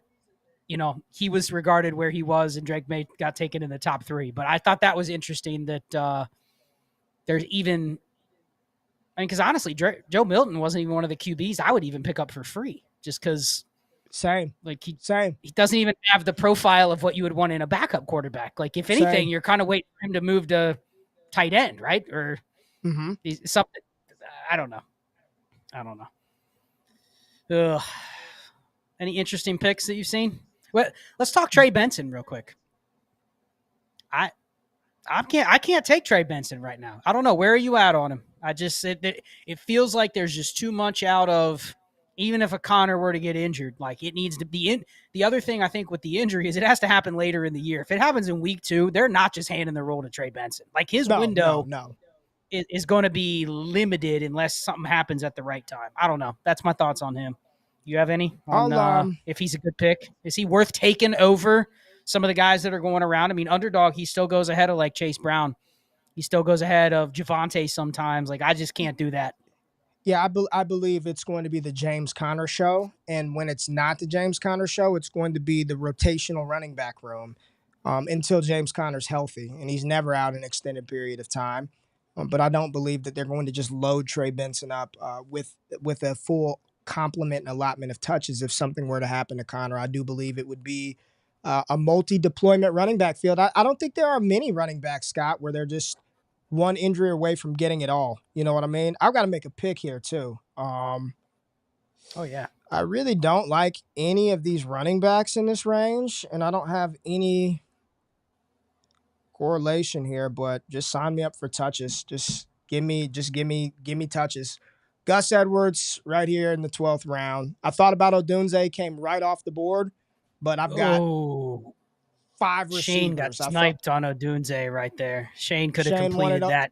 he was regarded where he was and Drake May got taken in the top 3. But I thought that was interesting that there's even, because honestly, Joe Milton wasn't even one of the QBs I would even pick up for free just because. Same. Like he doesn't even have the profile of what you would want in a backup quarterback. Like, if anything, you're kind of waiting for him to move to tight end, right? Or something. I don't know. Ugh. Any interesting picks that you've seen? Well, let's talk Trey Benson real quick. I can't take Trey Benson right now. I don't know. Where are you at on him? It feels like there's just too much out of, even if a Connor were to get injured, like, it needs to be in. The other thing I think with the injury is it has to happen later in the year. If it happens in week 2, they're not just handing the role to Trey Benson. Like, his window is going to be limited unless something happens at the right time. I don't know. That's my thoughts on him. You have any on if he's a good pick? Is he worth taking over some of the guys that are going around? I mean, Underdog, he still goes ahead of, like, Chase Brown. He still goes ahead of Javonte sometimes. Like, I just can't do that. Yeah, I believe it's going to be the James Conner show. And when it's not the James Conner show, it's going to be the rotational running back room until James Conner's healthy. And he's never out an extended period of time. But I don't believe that they're going to just load Trey Benson up with a full complement and allotment of touches if something were to happen to Conner. I do believe it would be a multi-deployment running back field. I don't think there are many running backs, Scott, where they're just one injury away from getting it all. You know what I mean? I've got to make a pick here too. Oh, yeah. I really don't like any of these running backs in this range, and I don't have any correlation here, but just sign me up for touches. Just give me touches. Gus Edwards right here in the 12th round. I thought about Odunze, came right off the board, but I've got 5 receivers. Shane got sniped on Odunze right there. Shane could have completed that.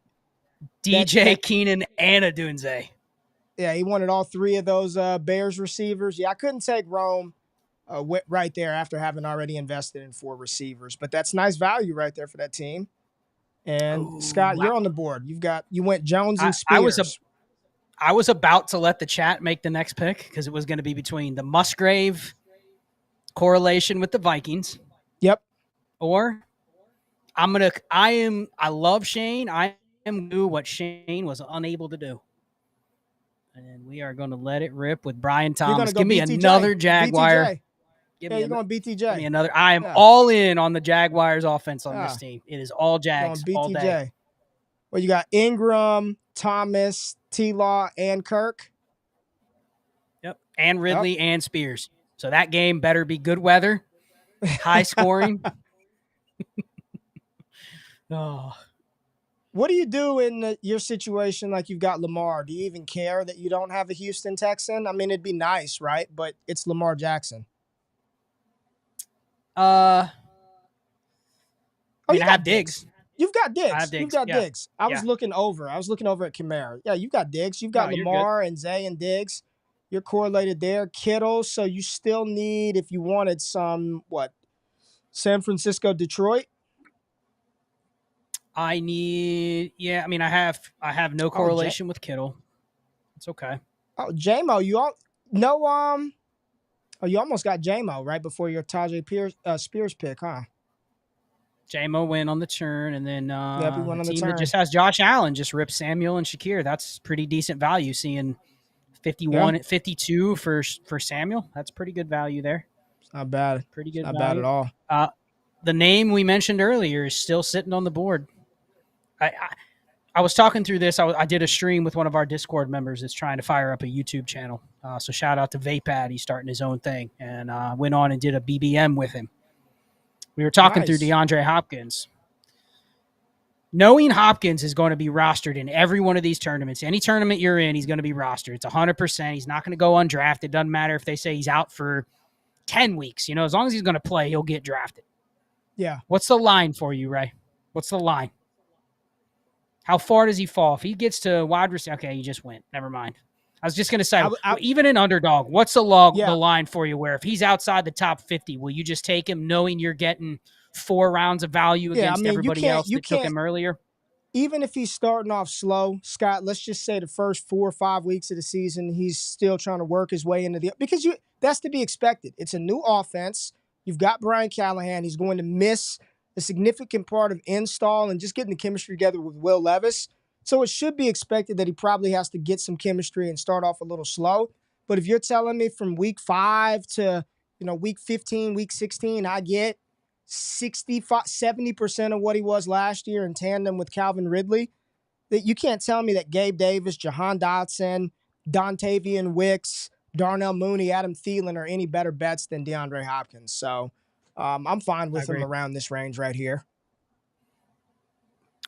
DJ, Keenan, and Odunze. Yeah, he wanted all 3 of those Bears receivers. Yeah, I couldn't take Rome right there after having already invested in 4 receivers, but that's nice value right there for that team. And Scott, you're on the board. You went Jones and Spears. I was about to let the chat make the next pick because it was going to be between the Musgrave correlation with the Vikings. Yep. Or I love Shane. I am do what Shane was unable to do. And we are going to let it rip with Brian Thomas. Give me another Jaguar. You're going BTJ. Give me another. I am all in on the Jaguars offense on this team. It is all Jags all day. Well, you got Ingram, Thomas, T-Law, and Kirk. Yep. And Ridley and Spears. So that game better be good weather, high scoring. Oh. What do you do in your situation like you've got Lamar? Do you even care that you don't have a Houston Texan? I mean, it'd be nice, right? But it's Lamar Jackson. I have Diggs. You've got Diggs. I have Diggs. You've got Diggs. I was looking over at Kamara. Yeah, you've got Diggs. You've got Lamar and Zay and Diggs. You're correlated there. Kittle. So you still need, if you wanted some, San Francisco, Detroit? I have no correlation with Kittle. It's okay. Oh, J-Mo, you almost got J-Mo right before your Tajay Spears pick, huh? J-Mo went on the turn, and then he went on the turn. That just has Josh Allen just ripped Samuel and Shakir. That's pretty decent value, seeing 51 at 52 for Samuel. That's pretty good value there. It's not bad. Pretty good Not value. bad at all. The name we mentioned earlier is still sitting on the board. I was talking through this. I did a stream with one of our Discord members that's trying to fire up a YouTube channel. So shout out to Vapad. He's starting his own thing, and went on and did a BBM with him. We were talking through DeAndre Hopkins. Knowing Hopkins is going to be rostered in every one of these tournaments. Any tournament you're in, he's going to be rostered. It's 100%. He's not going to go undrafted. It doesn't matter if they say he's out for 10 weeks. You know, as long as he's going to play, he'll get drafted. Yeah. What's the line for you, Ray? What's the line? How far does he fall? If he gets to wide receiver, okay, you just went. Never mind. I was just going to say, even an underdog, what's the line for you where if he's outside the top 50, will you just take him knowing you're getting 4 rounds of value against everybody else that took him earlier? Even if he's starting off slow, Scott, let's just say the first 4 or 5 weeks of the season, he's still trying to work his way into because that's to be expected. It's a new offense. You've got Brian Callahan. He's going to miss a significant part of install and just getting the chemistry together with Will Levis. So it should be expected that he probably has to get some chemistry and start off a little slow. But if you're telling me from week 5 to, week 15, week 16, I get 70% of what he was last year in tandem with Calvin Ridley, that you can't tell me that Gabe Davis, Jahan Dotson, Dontavian Wicks, Darnell Mooney, Adam Thielen are any better bets than DeAndre Hopkins. So I'm fine with him around this range right here.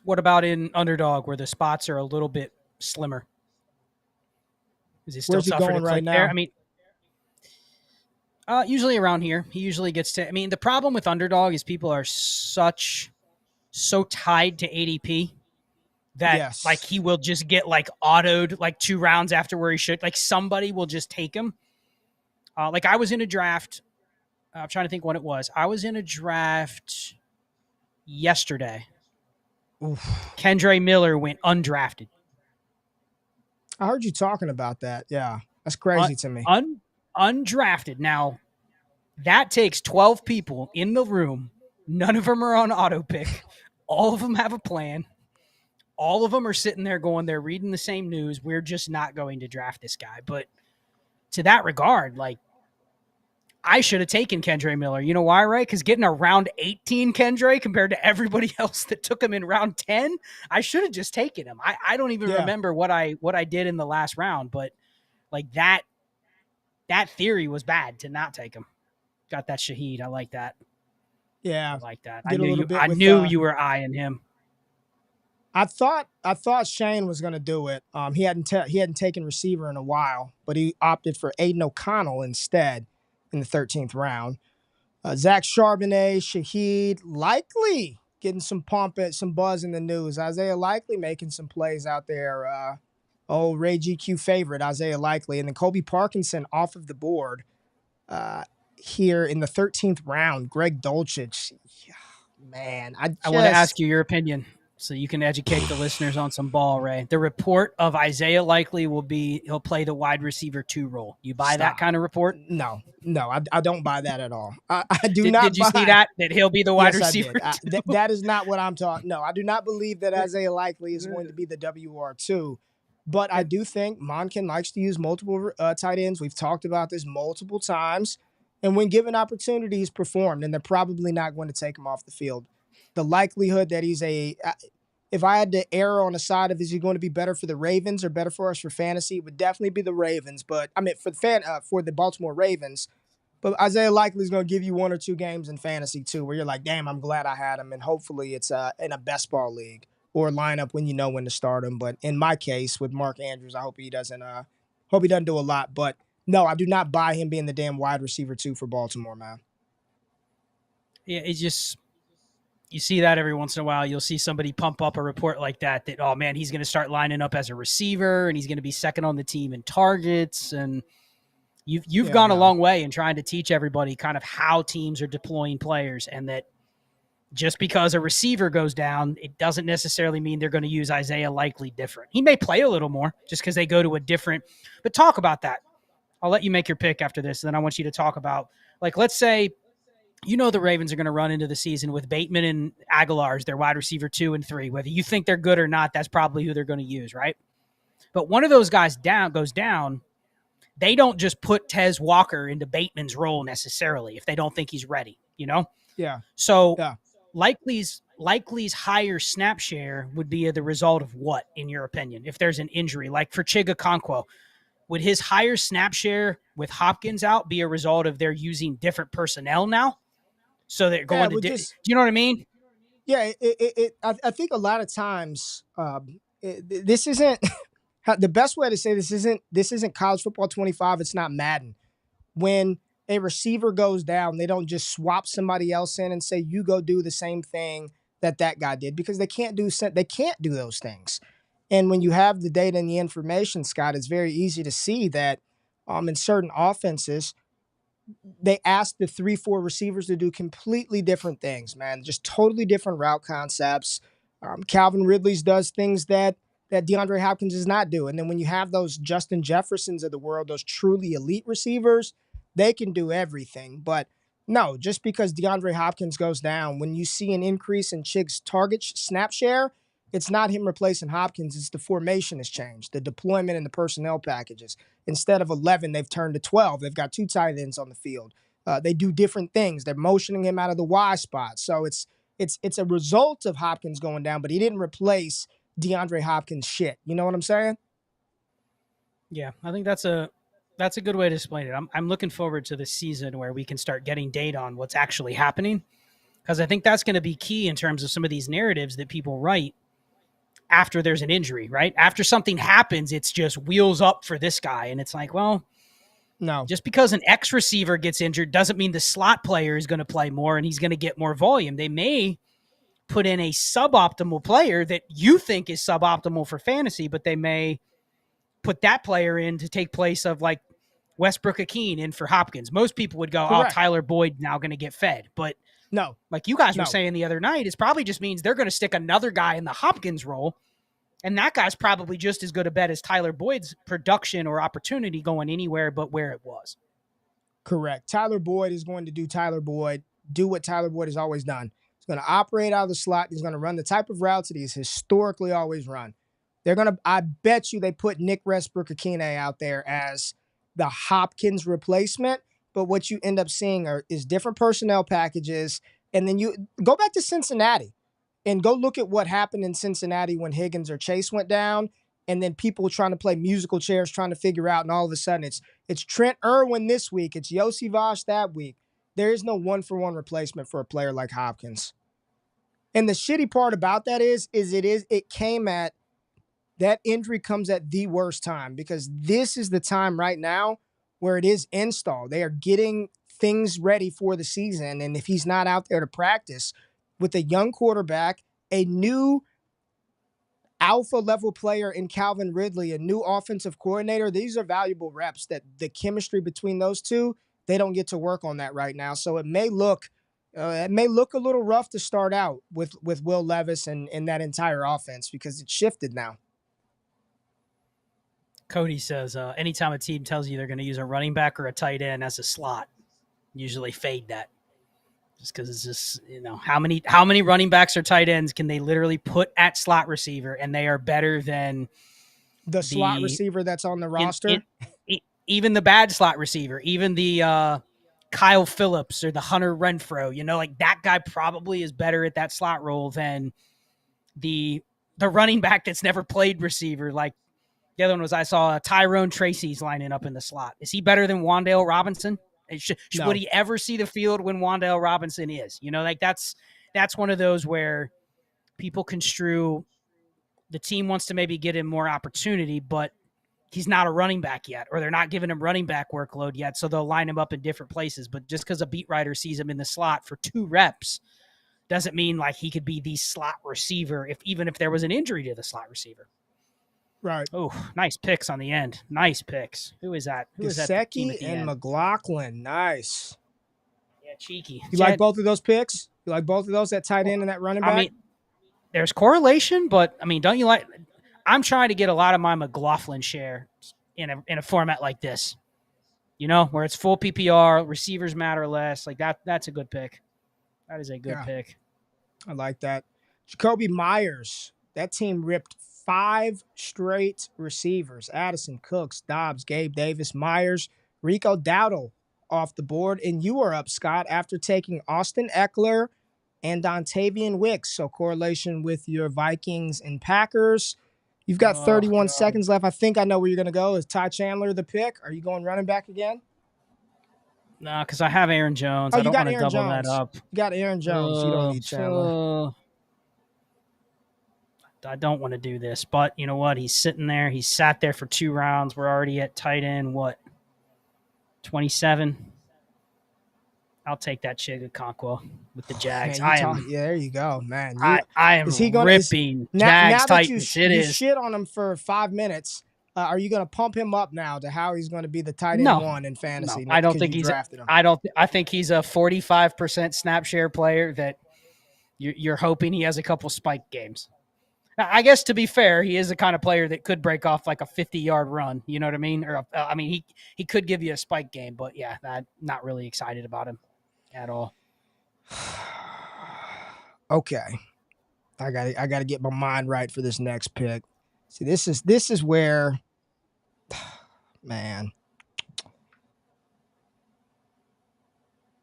What about in Underdog where the spots are a little bit slimmer? Is he still suffering right now? There? I mean, usually around here, he usually gets to. I mean, the problem with Underdog is people are so tied to ADP that like he will just get like autoed like 2 rounds after where he should. Like somebody will just take him. Like I was in a draft. I'm trying to think when it was. I was in a draft yesterday. Oof. Kendre Miller went undrafted. I heard you talking about that. Yeah, that's crazy to me. Undrafted. Now, that takes 12 people in the room. None of them are on auto pick. All of them have a plan. All of them are sitting there going, they're reading the same news. We're just not going to draft this guy. But to that regard, like, I should have taken Kendre Miller. You know why, right? Because getting a round 18 Kendre compared to everybody else that took him in round 10, I should have just taken him. I don't even remember what I did in the last round, but like that theory was bad to not take him. Got that Shaheed. I like that. Yeah. I like that. I knew you were eyeing him. I thought Shane was going to do it. He hadn't taken receiver in a while, but he opted for Aiden O'Connell instead in the 13th round. Zach Charbonnet, Shaheed, Likely getting some some buzz in the news. Isaiah Likely making some plays out there. Ray GQ favorite, Isaiah Likely. And then Kobe Parkinson off of the board here in the 13th round. Greg Dulcich. Man, I want to ask you your opinion so you can educate the listeners on some ball, Ray. The report of Isaiah Likely he'll play the wide receiver 2 role. You buy that kind of report? No, I don't buy that at all. I do not. Did you see that he'll be the wide receiver? That is not what I'm talking. No, I do not believe that Isaiah Likely is going to be the WR2. But I do think Monken likes to use multiple tight ends. We've talked about this multiple times. And when given opportunity, he's performed, and they're probably not going to take him off the field. The likelihood that if I had to err on the side of is he going to be better for the Ravens or better for us for fantasy, it would definitely be the Ravens. But I mean, for the Baltimore Ravens. But Isaiah Likely is going to give you 1 or 2 games in fantasy too, where you're like, damn, I'm glad I had him. And hopefully it's in a best ball league or lineup when you know when to start him. But in my case with Mark Andrews, I hope he doesn't do a lot. But no, I do not buy him being the damn wide receiver 2 for Baltimore, man. Yeah, it's just. You see that every once in a while. You'll see somebody pump up a report like that, oh, man, he's going to start lining up as a receiver and he's going to be second on the team in targets. And you've gone a long way in trying to teach everybody kind of how teams are deploying players, and that just because a receiver goes down, it doesn't necessarily mean they're going to use Isaiah Likely different. He may play a little more just because they go to a different – but talk about that. I'll let you make your pick after this, and then I want you to talk about, like, let's say – the Ravens are going to run into the season with Bateman and Aguilar as their wide receiver 2 and 3. Whether you think they're good or not, that's probably who they're going to use, right? But one of those guys goes down, they don't just put Tez Walker into Bateman's role necessarily if they don't think he's ready, Yeah. So Likely's higher snap share would be the result of what, in your opinion? If there's an injury, like for Chigakonkwo, would his higher snap share with Hopkins out be a result of they're using different personnel now? So they're going to, do you know what I mean? Yeah, I think a lot of times this isn't the best way to say this isn't college football 25. It's not Madden. When a receiver goes down, they don't just swap somebody else in and say you go do the same thing that guy did, because they can't do those things. And when you have the data and the information, Scott, it's very easy to see that in certain offenses, they ask the 3-4 receivers to do completely different things, man. Just totally different route concepts. Calvin Ridley's does things that DeAndre Hopkins does not do. And then when you have those Justin Jeffersons of the world, those truly elite receivers, they can do everything. But no, just because DeAndre Hopkins goes down, when you see an increase in Chig's target snap share, it's not him replacing Hopkins. It's the formation has changed, the deployment and the personnel packages. Instead of 11, they've turned to 12. They've got 2 tight ends on the field. They do different things. They're motioning him out of the Y spot. So it's a result of Hopkins going down, but he didn't replace DeAndre Hopkins shit. You know what I'm saying? Yeah, I think that's a good way to explain it. I'm looking forward to the season where we can start getting data on what's actually happening, because I think that's going to be key in terms of some of these narratives that people write after there's an injury, right? After something happens, it's just wheels up for this guy. And it's like, well, no, just because an X receiver gets injured doesn't mean the slot player is going to play more and he's going to get more volume. They may put in a suboptimal player that you think is suboptimal for fantasy, but they may put that player in to take place of like Westbrook-Ikhine in for Hopkins. Most people would go, correct. Oh, Tyler Boyd now going to get fed. But no, like you guys were saying the other night, it probably just means they're going to stick another guy in the Hopkins role. And that guy's probably just as good a bet as Tyler Boyd's production or opportunity going anywhere but where it was. Correct. Tyler Boyd is going to do what Tyler Boyd has always done. He's going to operate out of the slot. He's going to run the type of routes that he's historically always run. I bet you they put Nick Westbrook-Ikhine out there as the Hopkins replacement. But what you end up seeing is different personnel packages. And then you go back to Cincinnati and go look at what happened in Cincinnati when Higgins or Chase went down, and then people trying to play musical chairs, trying to figure out, and all of a sudden it's Trent Irwin this week, it's Yossi Vosh that week. There is no 1-for-1 replacement for a player like Hopkins. And the shitty part about that is it came at that injury comes at the worst time, because this is the time right now where it is installed. They are getting things ready for the season, and if he's not out there to practice, with a young quarterback, a new alpha level player in Calvin Ridley, a new offensive coordinator, these are valuable reps that the chemistry between those two, they don't get to work on that right now. So it may look a little rough to start out with Will Levis and that entire offense, because it's shifted now. Cody says, anytime a team tells you they're going to use a running back or a tight end as a slot, usually fade that. Just because it's just, how many running backs or tight ends can they literally put at slot receiver, and they are better than the slot receiver that's on the roster? Even the bad slot receiver, even the Kyle Phillips or the Hunter Renfrow, like that guy probably is better at that slot role than the running back that's never played receiver. Like the other one was, I saw Tyrone Tracy's lining up in the slot. Is he better than Wan'Dale Robinson? No. Would he ever see the field when Wan'Dale Robinson is? Like that's one of those where people construe the team wants to maybe get him more opportunity, but he's not a running back yet, or they're not giving him running back workload yet, so they'll line him up in different places. But just because a beat writer sees him in the slot for 2 reps doesn't mean like he could be the slot receiver even if there was an injury to the slot receiver. Right. Oh, nice picks on the end. Nice picks. Who is that? Gesicki and McLaughlin. Nice. Yeah, cheeky. You like both of those picks? You like both of those, that tight end and that running back? I mean, there's correlation, but don't you like? I'm trying to get a lot of my McLaughlin share in a format like this. Where it's full PPR, receivers matter less. Like that. That's a good pick. That is a good pick. I like that. Jacoby Myers. That team ripped 5 straight receivers: Addison, Cooks, Dobbs, Gabe Davis, Myers, Rico Dowdle off the board. And you are up, Scott, after taking Austin Eckler, and Dontavian Wicks. So correlation with your Vikings and Packers. You've got 31 seconds left. I think I know where you're going to go. Is Ty Chandler the pick? Are you going running back again? No, because I have Aaron Jones. Oh, I you don't got want to Aaron double Jones. that up. You got Aaron Jones. You don't need Chandler. I don't want to do this, but you know what? He's sitting there. He sat there for 2 rounds. We're already at tight end, 27? I'll take that Chigakonkwo with the Jags. Man, there you go, man. I am ripping Jags Titans. You shit on him for 5 minutes. Are you going to pump him up now to how he's going to be the tight end 1 in fantasy? No, I don't think he's drafted him. I think he's a 45% snap share player that you're hoping he has a couple spike games. Now, I guess to be fair, he is the kind of player that could break off like a 50-yard run. You know what I mean? Or he could give you a spike game, but yeah, I'm not really excited about him at all. Okay, I got to get my mind right for this next pick. See, this is where, man,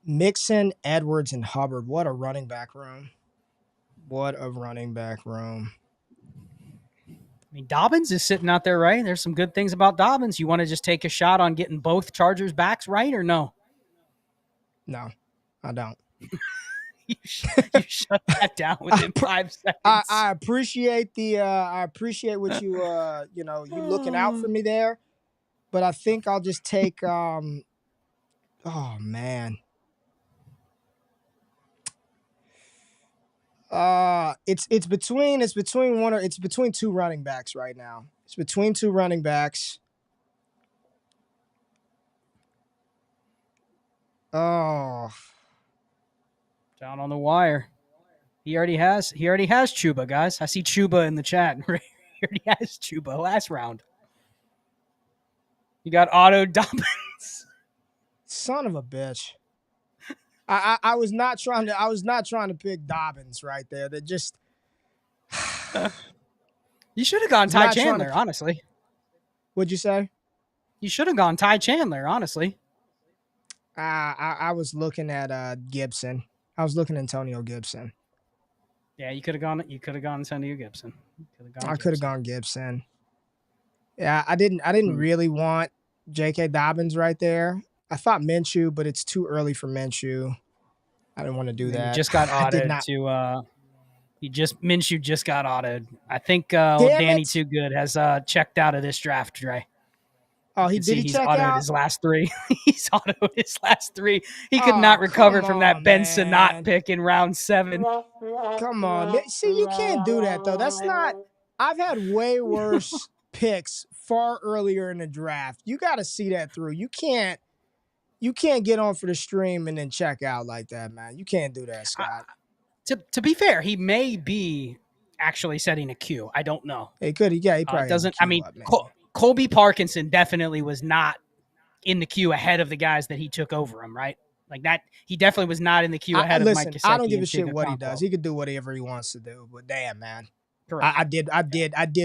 Mixon, Edwards, and Hubbard. What a running back room! What a running back room! I mean, Dobbins is sitting out there, right? There's some good things about Dobbins. You want to just take a shot on getting both Chargers backs, right, or no? No, I don't. you shut that down within 5 seconds. I appreciate I appreciate what you you looking out for me there, but I think I'll just take oh man. It's between 2 running backs right now. It's between 2 running backs. Oh, down on the wire. He already has Chuba, guys. I see Chuba in the chat. He already has Chuba last round. You got Otto Dobbins. Son of a bitch. I was not trying to pick Dobbins right there. That just you should have gone Ty Chandler, honestly. What'd you say? You should have gone Ty Chandler, honestly. I was looking at Gibson. I was looking at Antonio Gibson. Yeah, you could have gone Antonio Gibson. I could have gone Gibson. Yeah, I didn't really want J.K. Dobbins right there. I thought Minshew, but it's too early for Minshew. I didn't want to do that. He just got autoed Minshew just got autoed. I think Danny Too Good has checked out of this draft, Dre. Oh, he's autoed out? His last 3. He's autoed his last 3. He could not recover from that Ben Sinnott pick in round 7. Come on. See, you can't do that, though. That's not – I've had way worse picks far earlier in the draft. You got to see that through. You can't get on for the stream and then check out like that, man. You can't do that, Scott. To be fair, he may be actually setting a queue. I don't know. He could. Yeah, he probably doesn't. I mean, Colby Parkinson definitely was not in the queue ahead of the guys that he took over him, right? Like that, he definitely was not in the queue ahead of Mike Gesicki. I don't give a shit what he does. He could do whatever he wants to do. But damn, man, I did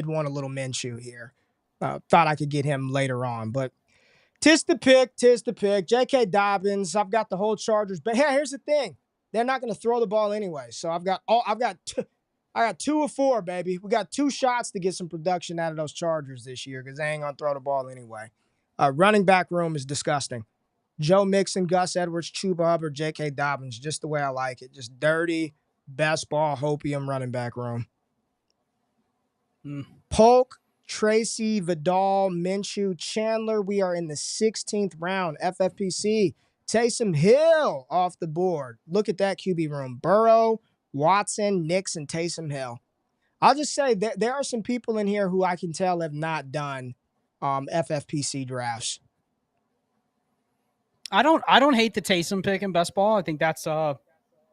want a little Minshew here. Thought I could get him later on, but tis the pick. J.K. Dobbins. I've got the whole Chargers, but here's the thing: they're not going to throw the ball anyway. So I got 2 of 4, baby. We got 2 shots to get some production out of those Chargers this year because they ain't going to throw the ball anyway. Running back room is disgusting. Joe Mixon, Gus Edwards, Chuba Hubbard, J.K. Dobbins, just the way I like it. Just dirty, best ball, hopium running back room. Polk, Tracy, Vidal, Minshew, Chandler. We are in the 16th round. FFPC. Taysom Hill off the board. Look at that QB room. Burrow, Watson, Nix, and Taysom Hill. I'll just say there are some people in here who I can tell have not done FFPC drafts. I don't hate the Taysom pick in best ball. I think that's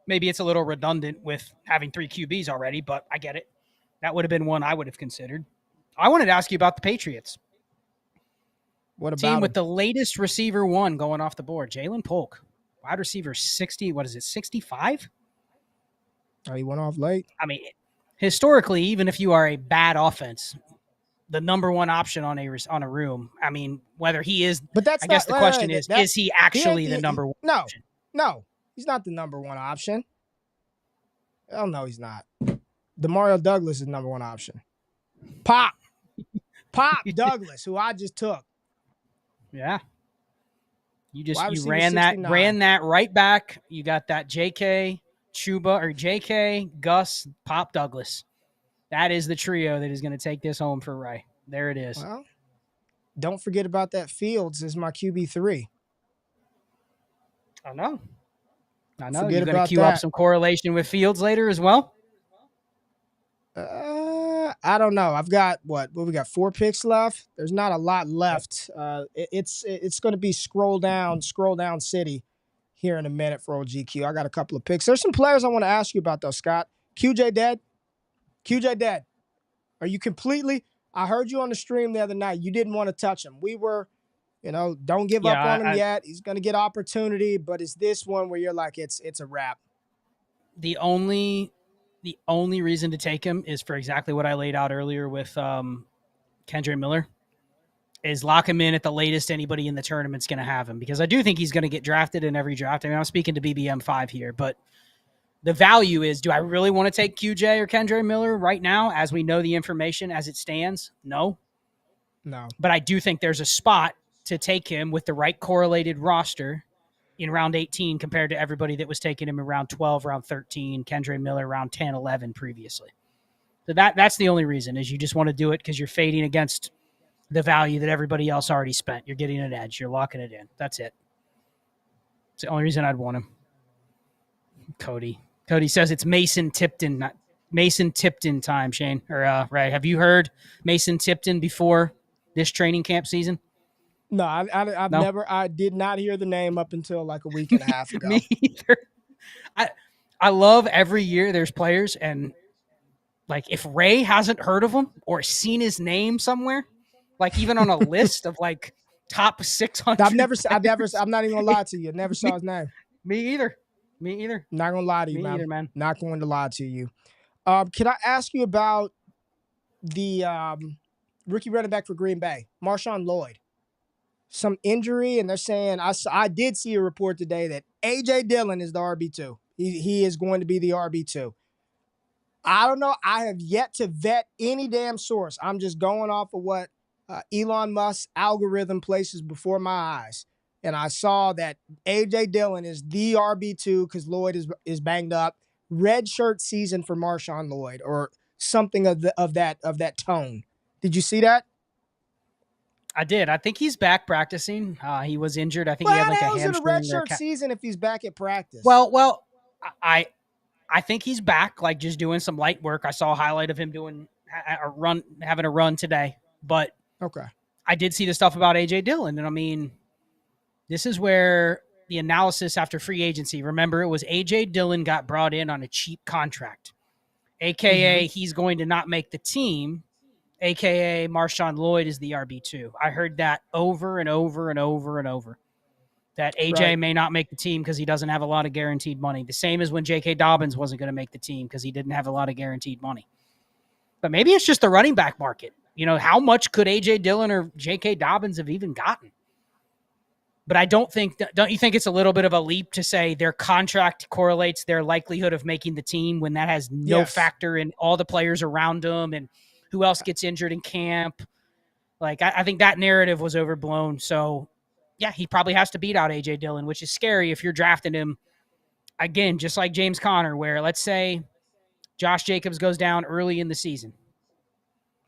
maybe it's a little redundant with having 3 QBs already, but I get it. That would have been one I would have considered. I wanted to ask you about the Patriots. What about team with the latest receiver 1 going off the board? Jalen Polk, wide receiver 60. What is it? 65? Oh, he went off late. I mean, historically, even if you are a bad offense, the number 1 option on a room. I mean, whether he is, but that's I guess the question is he actually the number 1? No, he's not the number 1 option. Hell no, he's not. Demario Douglas is number one option. Pop Douglas, who I just took. Yeah. Wide You receiver 69. ran that right back. You got that JK Chuba or JK Gus Pop Douglas. That is the trio that is going to take this home for Ray. There it is. Well, don't forget about that Fields as my QB3. I know. Forget You're going to about queue up that. some correlation with Fields later as well? I don't know. I've got what we got 4 picks left. There's not a lot left. It's going to be scroll down city here in a minute for old GQ. I got a couple of picks. There's some players I want to ask you about though, Scott. QJ dead. Are you completely? I heard you on the stream the other night. You didn't want to touch him. We were, don't give up on him yet. He's going to get opportunity, but it's this one where you're like, it's a wrap. The only reason to take him is for exactly what I laid out earlier with Kendre Miller, is lock him in at the latest anybody in the tournament's going to have him, because I do think he's going to get drafted in every draft. I mean, I'm speaking to BBM5 here, but the value is, do I really want to take QJ or Kendre Miller right now as we know the information as it stands? No. But I do think there's a spot to take him with the right correlated roster in round 18 compared to everybody that was taking him in round 12, round 13, Kendre Miller round 10, 11 previously. So that's the only reason, is you just want to do it because you're fading against the value that everybody else already spent. You're getting an edge. You're locking it in. That's it. It's the only reason I'd want him. Cody says it's Mason Tipton time, Shane. Or right. Have you heard Mason Tipton before this training camp season? No, I've No? never. I did not hear the name up until like a week and a half ago. Me either. I love every year there's players, and like if Ray hasn't heard of him or seen his name somewhere, like even on a list of like top 600. I'm not even gonna lie to you. Never saw his name. Me either. Not gonna lie to you, Me either, man. Not going to lie to you. Can I ask you about the rookie running back for Green Bay, Marshawn Lloyd? Some injury, and they're saying I did see a report today that AJ Dillon is the RB2. He is going to be the RB2. I don't know. I have yet to vet any damn source. I'm just going off of what Elon Musk's algorithm places before my eyes. And I saw that AJ Dillon is the RB2 because Lloyd is banged up. Red shirt season for Marshawn Lloyd, or something of that tone. Did you see that? I did. I think he's back practicing. He was injured. I think he had like a hamstring. How's it a red shirt season if he's back at practice? Well, I think he's back, like just doing some light work. I saw a highlight of him having a run today. But okay, I did see the stuff about AJ Dillon, and I mean, this is where the analysis after free agency. Remember, it was AJ Dillon got brought in on a cheap contract, aka he's going to not make the team. AKA Marshawn Lloyd is the RB2. I heard that over and over and over and over. That AJ may not make the team because he doesn't have a lot of guaranteed money. The same as when J.K. Dobbins wasn't going to make the team because he didn't have a lot of guaranteed money. But maybe it's just the running back market. How much could AJ Dillon or J.K. Dobbins have even gotten? But don't you think it's a little bit of a leap to say their contract correlates their likelihood of making the team when that has no factor in all the players around them and who else gets injured in camp? Like, I think that narrative was overblown. So, yeah, he probably has to beat out A.J. Dillon, which is scary if you're drafting him, again, just like James Conner, where let's say Josh Jacobs goes down early in the season.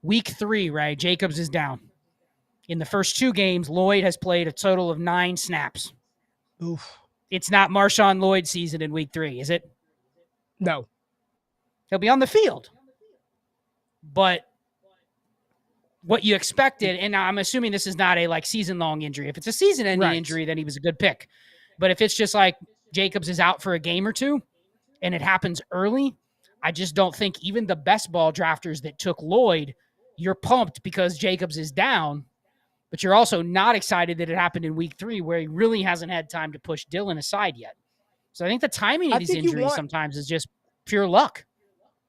Week 3, right, Jacobs is down. In the first 2 games, Lloyd has played a total of 9 snaps. Oof. It's not Marshawn Lloyd season in week 3, is it? No. He'll be on the field. But what you expected, and I'm assuming this is not a like season-long injury. If it's a season-ending injury, then he was a good pick. But if it's just like Jacobs is out for a game or 2 and it happens early, I just don't think even the best ball drafters that took Lloyd, you're pumped because Jacobs is down, but you're also not excited that it happened in week 3 where he really hasn't had time to push Dillon aside yet. So I think the timing of these injuries sometimes is just pure luck.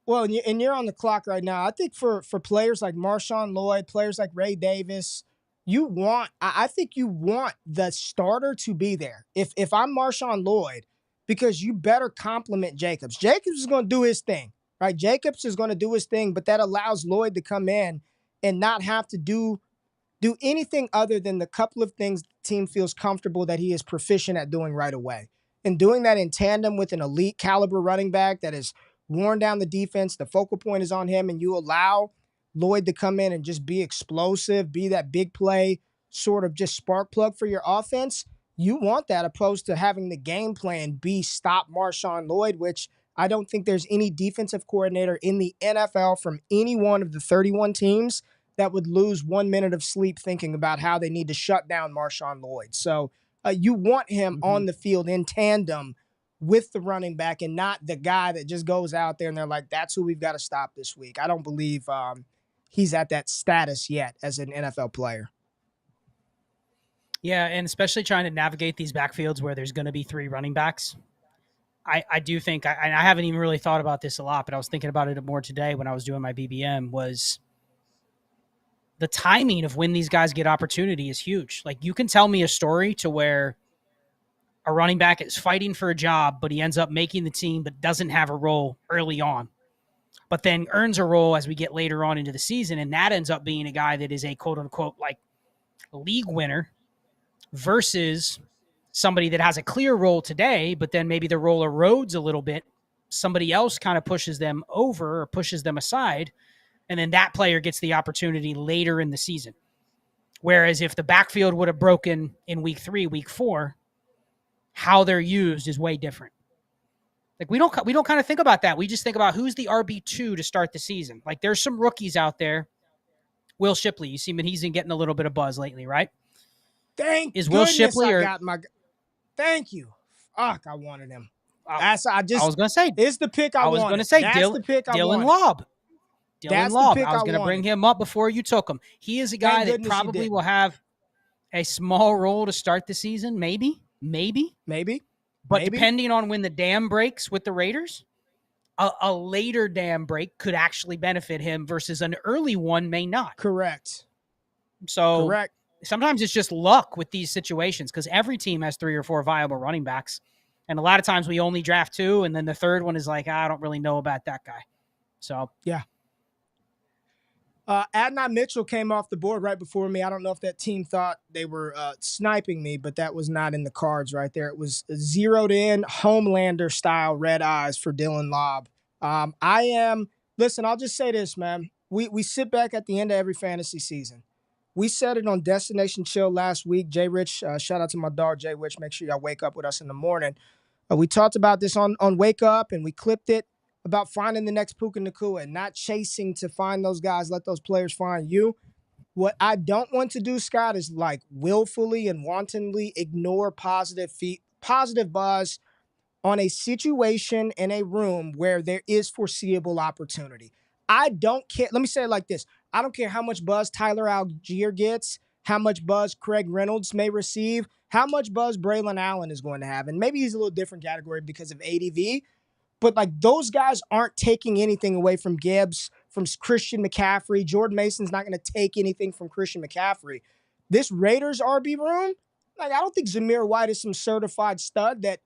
Well, and you're on the clock right now. I think for players like Marshawn Lloyd, players like Ray Davis, I think you want the starter to be there. If I'm Marshawn Lloyd, because you better compliment Jacobs. Jacobs is going to do his thing, right? Jacobs is going to do his thing, but that allows Lloyd to come in and not have to do anything other than the couple of things the team feels comfortable that he is proficient at doing right away. And doing that in tandem with an elite caliber running back that has worn down the defense, the focal point is on him, and you allow Lloyd to come in and just be explosive, be that big play, sort of just spark plug for your offense. You want that opposed to having the game plan be stop Marshawn Lloyd, which I don't think there's any defensive coordinator in the NFL from any one of the 31 teams that would lose 1 minute of sleep thinking about how they need to shut down Marshawn Lloyd. So you want him on the field in tandem with the running back and not the guy that just goes out there and they're like, that's who we've got to stop this week. I don't believe he's at that status yet as an NFL player. Yeah, and especially trying to navigate these backfields where there's going to be 3 running backs. I do think, I haven't even really thought about this a lot, but I was thinking about it more today when I was doing my BBM, was the timing of when these guys get opportunity is huge. Like, you can tell me a story to where a running back is fighting for a job, but he ends up making the team but doesn't have a role early on, but then earns a role as we get later on into the season, and that ends up being a guy that is a quote-unquote like league winner versus somebody that has a clear role today, but then maybe the role erodes a little bit. Somebody else kind of pushes them over or pushes them aside, and then that player gets the opportunity later in the season. Whereas if the backfield would have broken in week 3, week 4, how they're used is way different. Like, we don't kind of think about that. We just think about who's the RB2 to start the season. Like, there's some rookies out there. Will Shipley, you see him, he's been getting a little bit of buzz lately, right? Thank is Will Shipley or thank you. Fuck, I wanted him. I was gonna say it's the pick I was wanted. gonna say That's the pick I Dylan wanted. Lobb. That's Lobb. the pick I was gonna bring him up before you took him. He is a guy that probably will have a small role to start the season, maybe. But depending on when the dam breaks with the Raiders, a later dam break could actually benefit him versus an early one may not. Correct. So sometimes it's just luck with these situations because every team has 3 or 4 viable running backs. And a lot of times we only draft 2, and then the third one is like, I don't really know about that guy. So, yeah. Adnan Mitchell came off the board right before me. I don't know if that team thought they were sniping me, but that was not in the cards right there. It was zeroed in Homelander style red eyes for Dylan Lobb. Listen, I'll just say this, man. We sit back at the end of every fantasy season. We said it on Destination Chill last week. Jay Rich, shout out to my dog, Jay Rich. Make sure y'all wake up with us in the morning. We talked about this on Wake Up, and we clipped it about finding the next Puka Nacua and not chasing to find those guys. Let those players find you. What I don't want to do, Scott, is like willfully and wantonly ignore positive buzz on a situation in a room where there is foreseeable opportunity. I don't care. Let me say it like this. I don't care how much buzz Tyler Algier gets, how much buzz Craig Reynolds may receive, how much buzz Braylon Allen is going to have. And maybe he's a little different category because of ADV, but like those guys aren't taking anything away from Gibbs, from Christian McCaffrey. Jordan Mason's not going to take anything from Christian McCaffrey. This Raiders RB room, like I don't think Zamir White is some certified stud that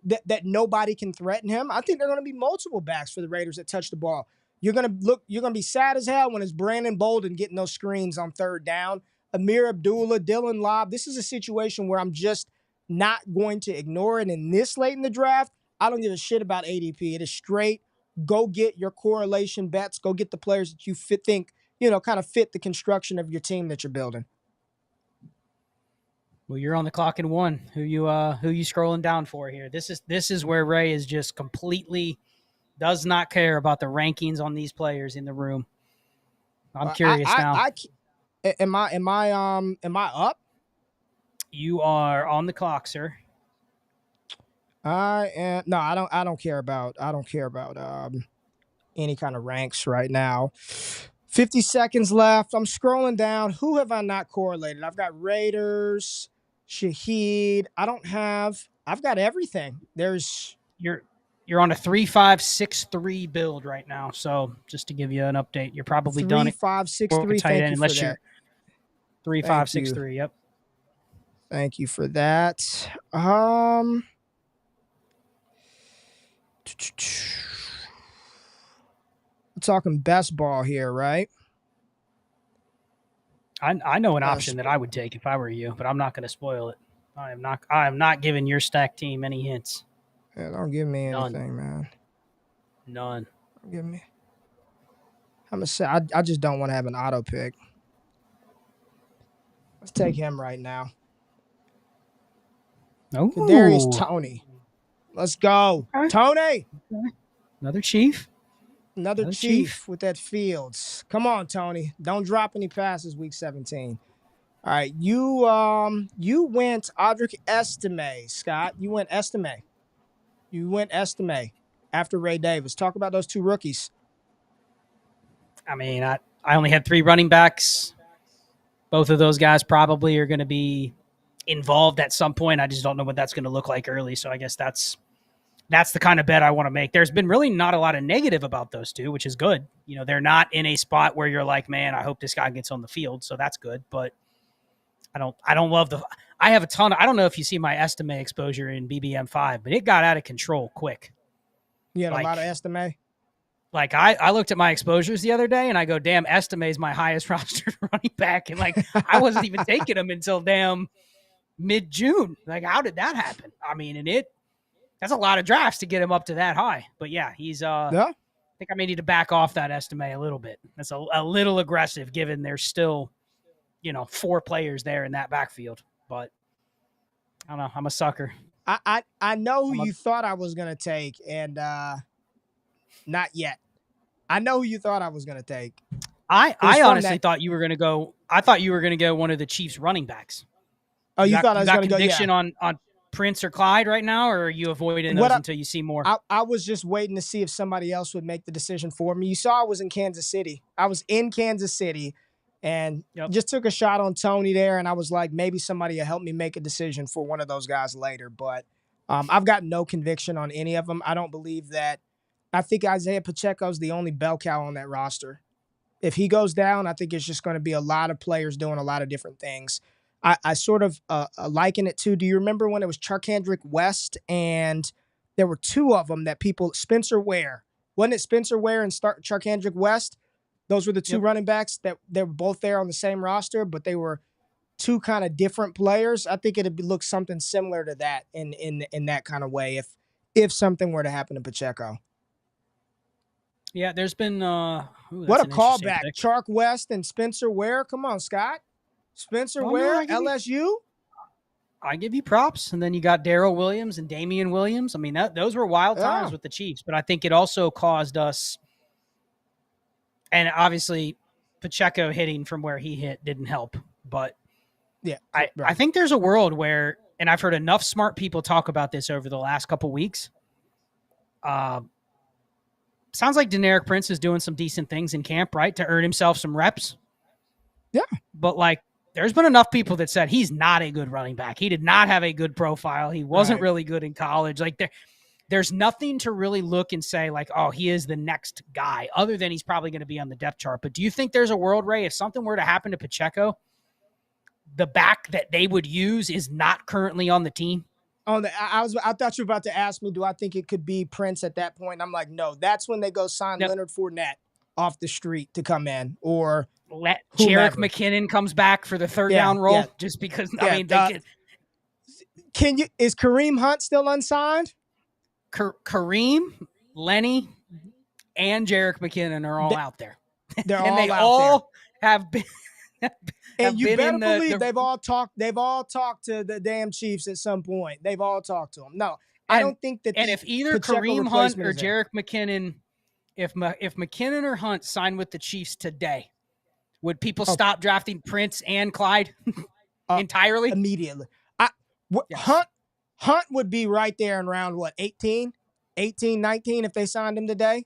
that nobody can threaten him. I think there are going to be multiple backs for the Raiders that touch the ball. You're going to be sad as hell when it's Brandon Bolden getting those screens on third down. Amir Abdullah, Dylan Lobb. This is a situation where I'm just not going to ignore it. And this late in the draft, I don't give a shit about ADP. It is straight. Go get your correlation bets. Go get the players that you think, kind of fit the construction of your team that you're building. Well, you're on the clock in 1. Who you scrolling down for here? This is where Ray is just completely does not care about the rankings on these players in the room. I'm curious now. Am I up? You are on the clock, sir. I am. No, I don't care about any kind of ranks right now. 50 seconds left. I'm scrolling down. Who have I not correlated? I've got Raiders, Shaheed. I've got everything. You're on a 3-5-6-3 build right now. So just to give you an update, you're probably done it. 3-5-6-3. Thank you for that. 3-5-6-3. Yep. Thank you for that. We're talking best ball here, right? I know an option that I would take if I were you, but I'm not going to spoil it. I am not giving your stack team any hints. Yeah, don't give me anything, man. None. Don't give me. I'm gonna say I just don't want to have an auto pick. Let's take him right now. Oh, Kadarius Toney. Let's go, okay. Tony. Another Chief. Another chief with that Fields. Come on, Tony. Don't drop any passes week 17. All right, you went Audric Estime, Scott. You went Estime. After Ray Davis. Talk about those two rookies. I mean, I only had 3 running backs. Both of those guys probably are going to be involved at some point. I just don't know what that's going to look like early. So I guess that's the kind of bet I want to make. There's been really not a lot of negative about those two, which is good. You know, they're not in a spot where you're like, man, I hope this guy gets on the field. So that's good. But I don't love I have a ton. I don't know if you see my Estime exposure in BBM5, but it got out of control quick. You had a lot of Estime? Like I looked at my exposures the other day and I go, damn, Estime is my highest rostered running back. And like, I wasn't even taking him until damn mid-June. Like, how did that happen? I mean, that's a lot of drafts to get him up to that high. But yeah, he's I think I may need to back off that Estime a little bit. That's a little aggressive given there's still, 4 players there in that backfield. But I don't know. I'm a sucker. I know who you thought I was gonna take, and not yet. I know who you thought I was gonna take. I honestly thought you were gonna go. I thought you were gonna go one of the Chiefs running backs. Oh, you thought I was gonna go? Conviction on Prince or Clyde right now, or are you avoiding those until you see more? I was just waiting to see if somebody else would make the decision for me. You saw I was in Kansas City. And just took a shot on Tony there, and I was like, maybe somebody will help me make a decision for one of those guys later. But I've got no conviction on any of them. I don't believe that. I think Isaiah Pacheco's the only bell cow on that roster. If he goes down, I think it's just going to be a lot of players doing a lot of different things. I sort of liken it to, do you remember when it was Charkandrick West and there were 2 of them that Spencer Ware. Wasn't it Spencer Ware and Charkandrick West? Those were the 2 running backs that they were both there on the same roster, but they were 2 kind of different players. I think it'd look something similar to that in that kind of way if something were to happen to Pacheco. Yeah, there's been what a callback. Chark West and Spencer Ware. Come on, Scott. Spencer Ware, LSU. I give you props. And then you got Darrell Williams and Damian Williams. I mean, those were wild times with the Chiefs, but I think it also caused us. And obviously, Pacheco hitting from where he hit didn't help. But yeah, I think there's a world where, and I've heard enough smart people talk about this over the last couple weeks. Sounds like Deneric Prince is doing some decent things in camp, right, to earn himself some reps. Yeah. But, like, there's been enough people that said he's not a good running back. He did not have a good profile. He wasn't really good in college. Like, there's nothing to really look and say, like, oh, he is the next guy, other than he's probably going to be on the depth chart. But do you think there's a world, Ray, if something were to happen to Pacheco, the back that they would use is not currently on the team? I thought you were about to ask me, do I think it could be Prince at that point? And I'm like, no, that's when they go sign Leonard Fournette off the street to come in, or Jerick McKinnon comes back for the third down role just because, I mean, is Kareem Hunt still unsigned? Kareem, Lenny, and Jerick McKinnon are all out there. They're and all they out all have been. And you better believe they've all talked to the damn Chiefs at some point. They've all talked to them. No, I don't think that. And if either Kareem Hunt or Jerick McKinnon, if McKinnon or Hunt sign with the Chiefs today, would people stop drafting Prince and Clyde entirely? Immediately. Hunt would be right there in round, 18, 19 if they signed him today?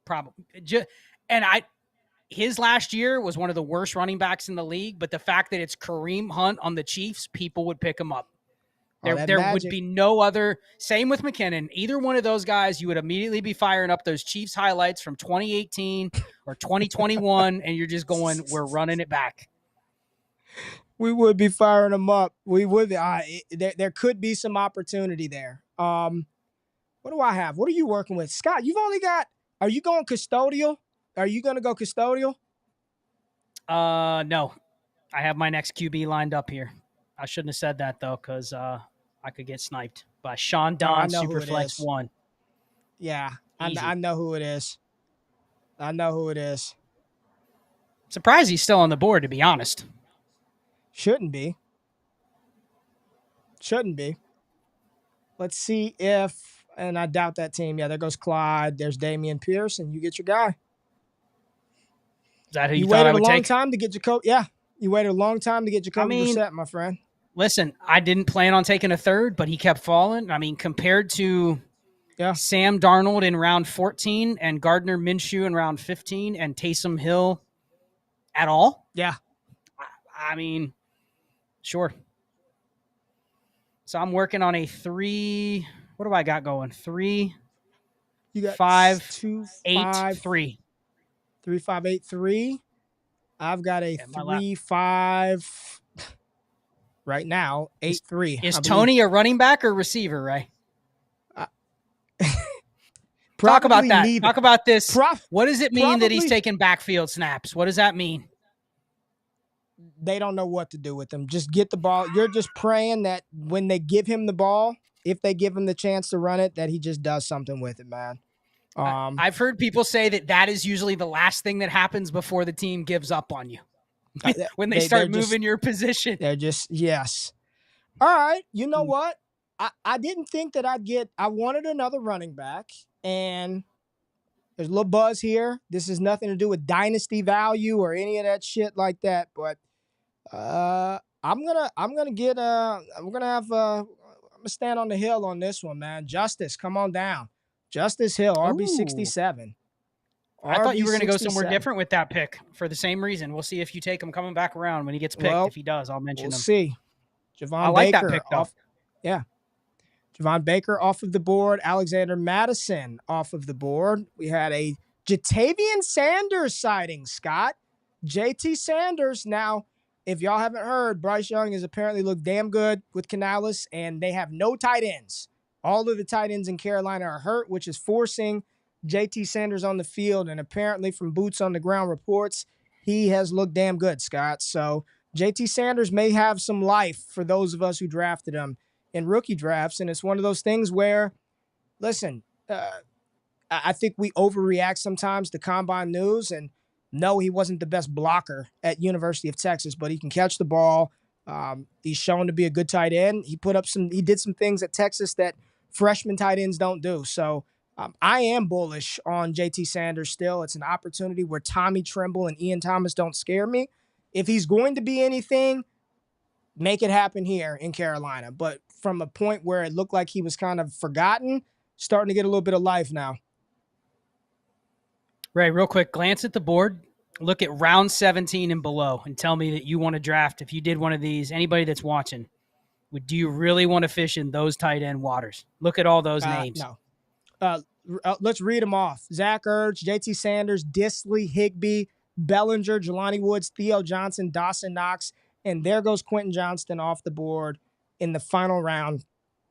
Probably. His last year was one of the worst running backs in the league, but the fact that it's Kareem Hunt on the Chiefs, people would pick him up. There would be no other. Same with McKinnon. Either one of those guys, you would immediately be firing up those Chiefs highlights from 2018 or 2021, and you're just going, we're running it back. We would be firing them up. We would be. There could be some opportunity there. Well, What do I have? What are you working with? Scott, you've only got, are you going custodial? Are you going to go custodial? No. I have my next QB lined up here. I shouldn't have said that, though, because I could get sniped by Sean Don, Superflex 1. Yeah, I know who it is. I know who it is. Surprised he's still on the board, to be honest. Shouldn't be. Shouldn't be. Let's see if, and I doubt that team. Yeah, there goes Clyde. There's Damian Pierce, and you get your guy. Is that who you You thought I waited a would long take? time to get Jacoby. Yeah, you waited a long time to get Jacoby Brissett, my friend. Listen, I didn't plan on taking a third, but he kept falling. I mean, compared to Sam Darnold in round 14 and Gardner Minshew in round 15 and Taysom Hill at all? Yeah. I mean, sure. So I'm working on a 3. What do I got going? 3. You got 5, 2, 8, 5, 3. 3, 5, 8, 3. I've got a 3, 5 right now. 8, 3. Is Tony a running back or receiver, Ray? Talk about that. Neither. Talk about this. What does it mean that he's taking backfield snaps? What does that mean? They don't know what to do with him. Just get the ball. You're just praying that when they give him the ball, if they give him the chance to run it, that he just does something with it, man. I've heard people say that is usually the last thing that happens before the team gives up on you. When they start moving your position. They're just, yes. All right. You know what? I didn't think that I wanted another running back, and there's a little buzz here. This has nothing to do with dynasty value or any of that shit like that, but I'm gonna stand on the hill on this one, man. Justice, come on down. Justice Hill, RB67. I thought you were going to go somewhere different with that pick for the same reason. We'll see if you take him coming back around when he gets picked. If he does, I'll mention him. We'll see. I like that pick, though. Yeah. Javon Baker off of the board. Alexander Madison off of the board. We had a Jatavian Sanders sighting, Scott. JT Sanders. Now, if y'all haven't heard, Bryce Young has apparently looked damn good with Canales, and they have no tight ends. All of the tight ends in Carolina are hurt, which is forcing JT Sanders on the field. And apparently from boots on the ground reports, he has looked damn good, Scott. So JT Sanders may have some life for those of us who drafted him in rookie drafts. And it's one of those things where, listen, I think we overreact sometimes to combine news. And no, he wasn't the best blocker at University of Texas, but he can catch the ball. He's shown to be a good tight end. He did some things at Texas that freshman tight ends don't do. So I am bullish on JT Sanders still. It's an opportunity where Tommy Tremble and Ian Thomas don't scare me. If he's going to be anything, make it happen here in Carolina. But from a point where it looked like he was kind of forgotten, starting to get a little bit of life now. Ray, real quick, glance at the board. Look at round 17 and below and tell me that you want to draft. If you did one of these, anybody that's watching, do you really want to fish in those tight end waters? Look at all those names. No. Let's read them off. Zach Ertz, JT Sanders, Disley, Higbee, Bellinger, Jelani Woods, Theo Johnson, Dawson Knox, and there goes Quentin Johnston off the board in the final round.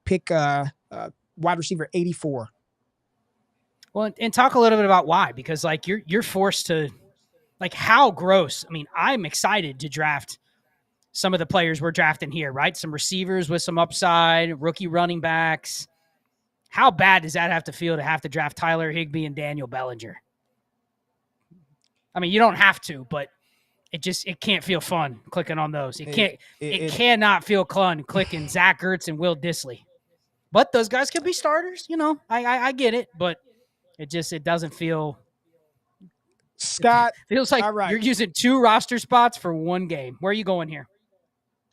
Pick wide receiver 84. Well, and talk a little bit about why, because like you're forced to, like, how gross. I mean, I'm excited to draft some of the players we're drafting here, right? Some receivers with some upside, rookie running backs. How bad does that have to feel to have to draft Tyler Higbee and Daniel Bellinger? I mean, you don't have to, but it can't feel fun clicking on those. It cannot feel fun clicking Zach Ertz and Will Disley. But those guys could be starters, you know. I get it, but it doesn't feel. Scott, it feels like you're using 2 roster spots for 1 game. Where are you going here?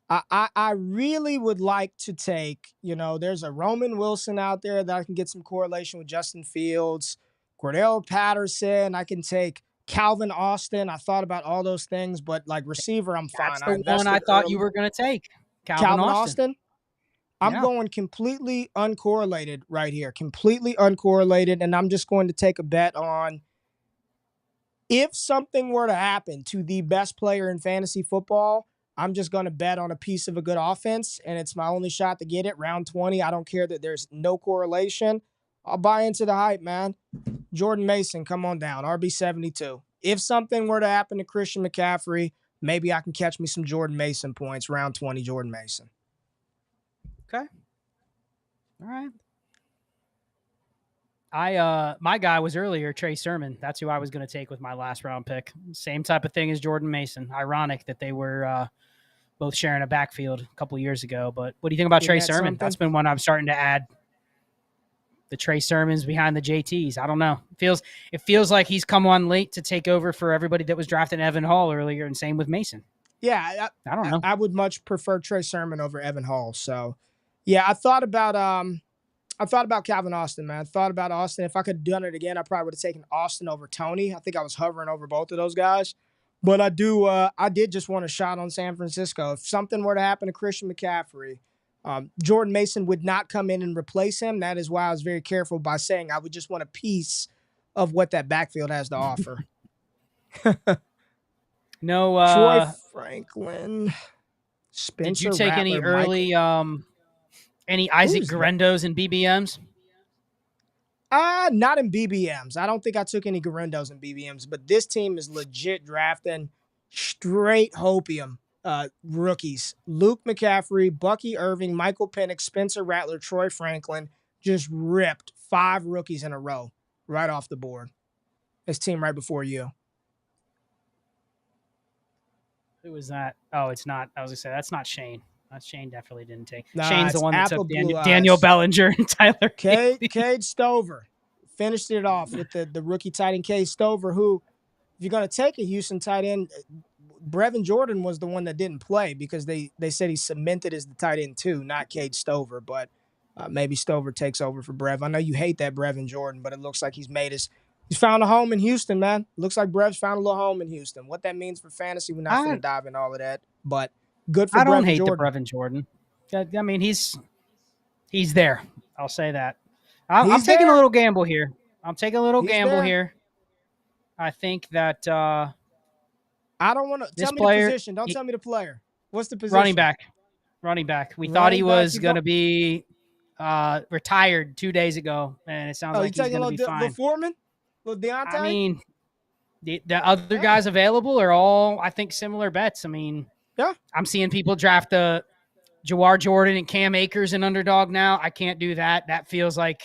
I really would like to take, there's a Roman Wilson out there that I can get some correlation with Justin Fields, Cordell Patterson. I can take Calvin Austin. I thought about all those things, but like receiver, I'm fine. That's the one I thought you were going to take. Calvin Austin. I'm going completely uncorrelated right here. Completely uncorrelated. And I'm just going to take a bet on if something were to happen to the best player in fantasy football, I'm just going to bet on a piece of a good offense, and it's my only shot to get it. Round 20, I don't care that there's no correlation. I'll buy into the hype, man. Jordan Mason, come on down. RB72. If something were to happen to Christian McCaffrey, maybe I can catch me some Jordan Mason points. Round 20, Jordan Mason. Okay. All right. My guy was earlier, Trey Sermon. That's who I was going to take with my last round pick. Same type of thing as Jordan Mason. Ironic that they were both sharing a backfield a couple years ago. But what do you think about Trey Sermon? Something? That's been one I'm starting to add. The Trey Sermons behind the JTs. I don't know. It feels like he's come on late to take over for everybody that was drafting Evan Hall earlier, and same with Mason. Yeah, I don't know. I would much prefer Trey Sermon over Evan Hall. So, yeah, I thought about Calvin Austin, man. I thought about Austin. If I could have done it again, I probably would have taken Austin over Tony. I think I was hovering over both of those guys. But I did just want a shot on San Francisco. If something were to happen to Christian McCaffrey, Jordan Mason would not come in and replace him. That is why I was very careful by saying I would just want a piece of what that backfield has to offer. No, Troy Franklin, Spencer. Did you take Rattler, any early, any Isaac Guarendos and BBMs? Not in BBMs. I don't think I took any Guarendos in BBMs, but this team is legit drafting straight hopium rookies. Luke McCaffrey, Bucky Irving, Michael Penix, Spencer Rattler, Troy Franklin just ripped 5 rookies in a row right off the board. This team right before you. Who was that? Oh, it's not. I was going to say, that's not Shane. Shane definitely didn't take. Nah, Shane's the one that took Daniel Bellinger and Tyler Cade Stover finished it off with the rookie tight end Cade Stover, who, if you're going to take a Houston tight end, Brevin Jordan was the one that didn't play because they said he cemented as the tight end too, not Cade Stover. But maybe Stover takes over for Brev. I know you hate that Brevin Jordan, but it looks like he's found a home in Houston, man. Looks like Brev's found a little home in Houston. What that means for fantasy, we're not going to dive in all of that. But good for Brevin Jordan. I don't hate the Brevin Jordan. I mean, he's there. I'll say that. I'm taking a little gamble here. I think that I don't want to tell me the position. Don't tell me the player. What's the position? Running back. We thought he was going to be retired 2 days ago, and it sounds like he's going to be fine. Little Foreman? Little Deontay? I mean, the other guys available are all, I think, similar bets. I mean, yeah, I'm seeing people draft Jawar Jordan and Cam Akers and Underdog now. I can't do that. That feels like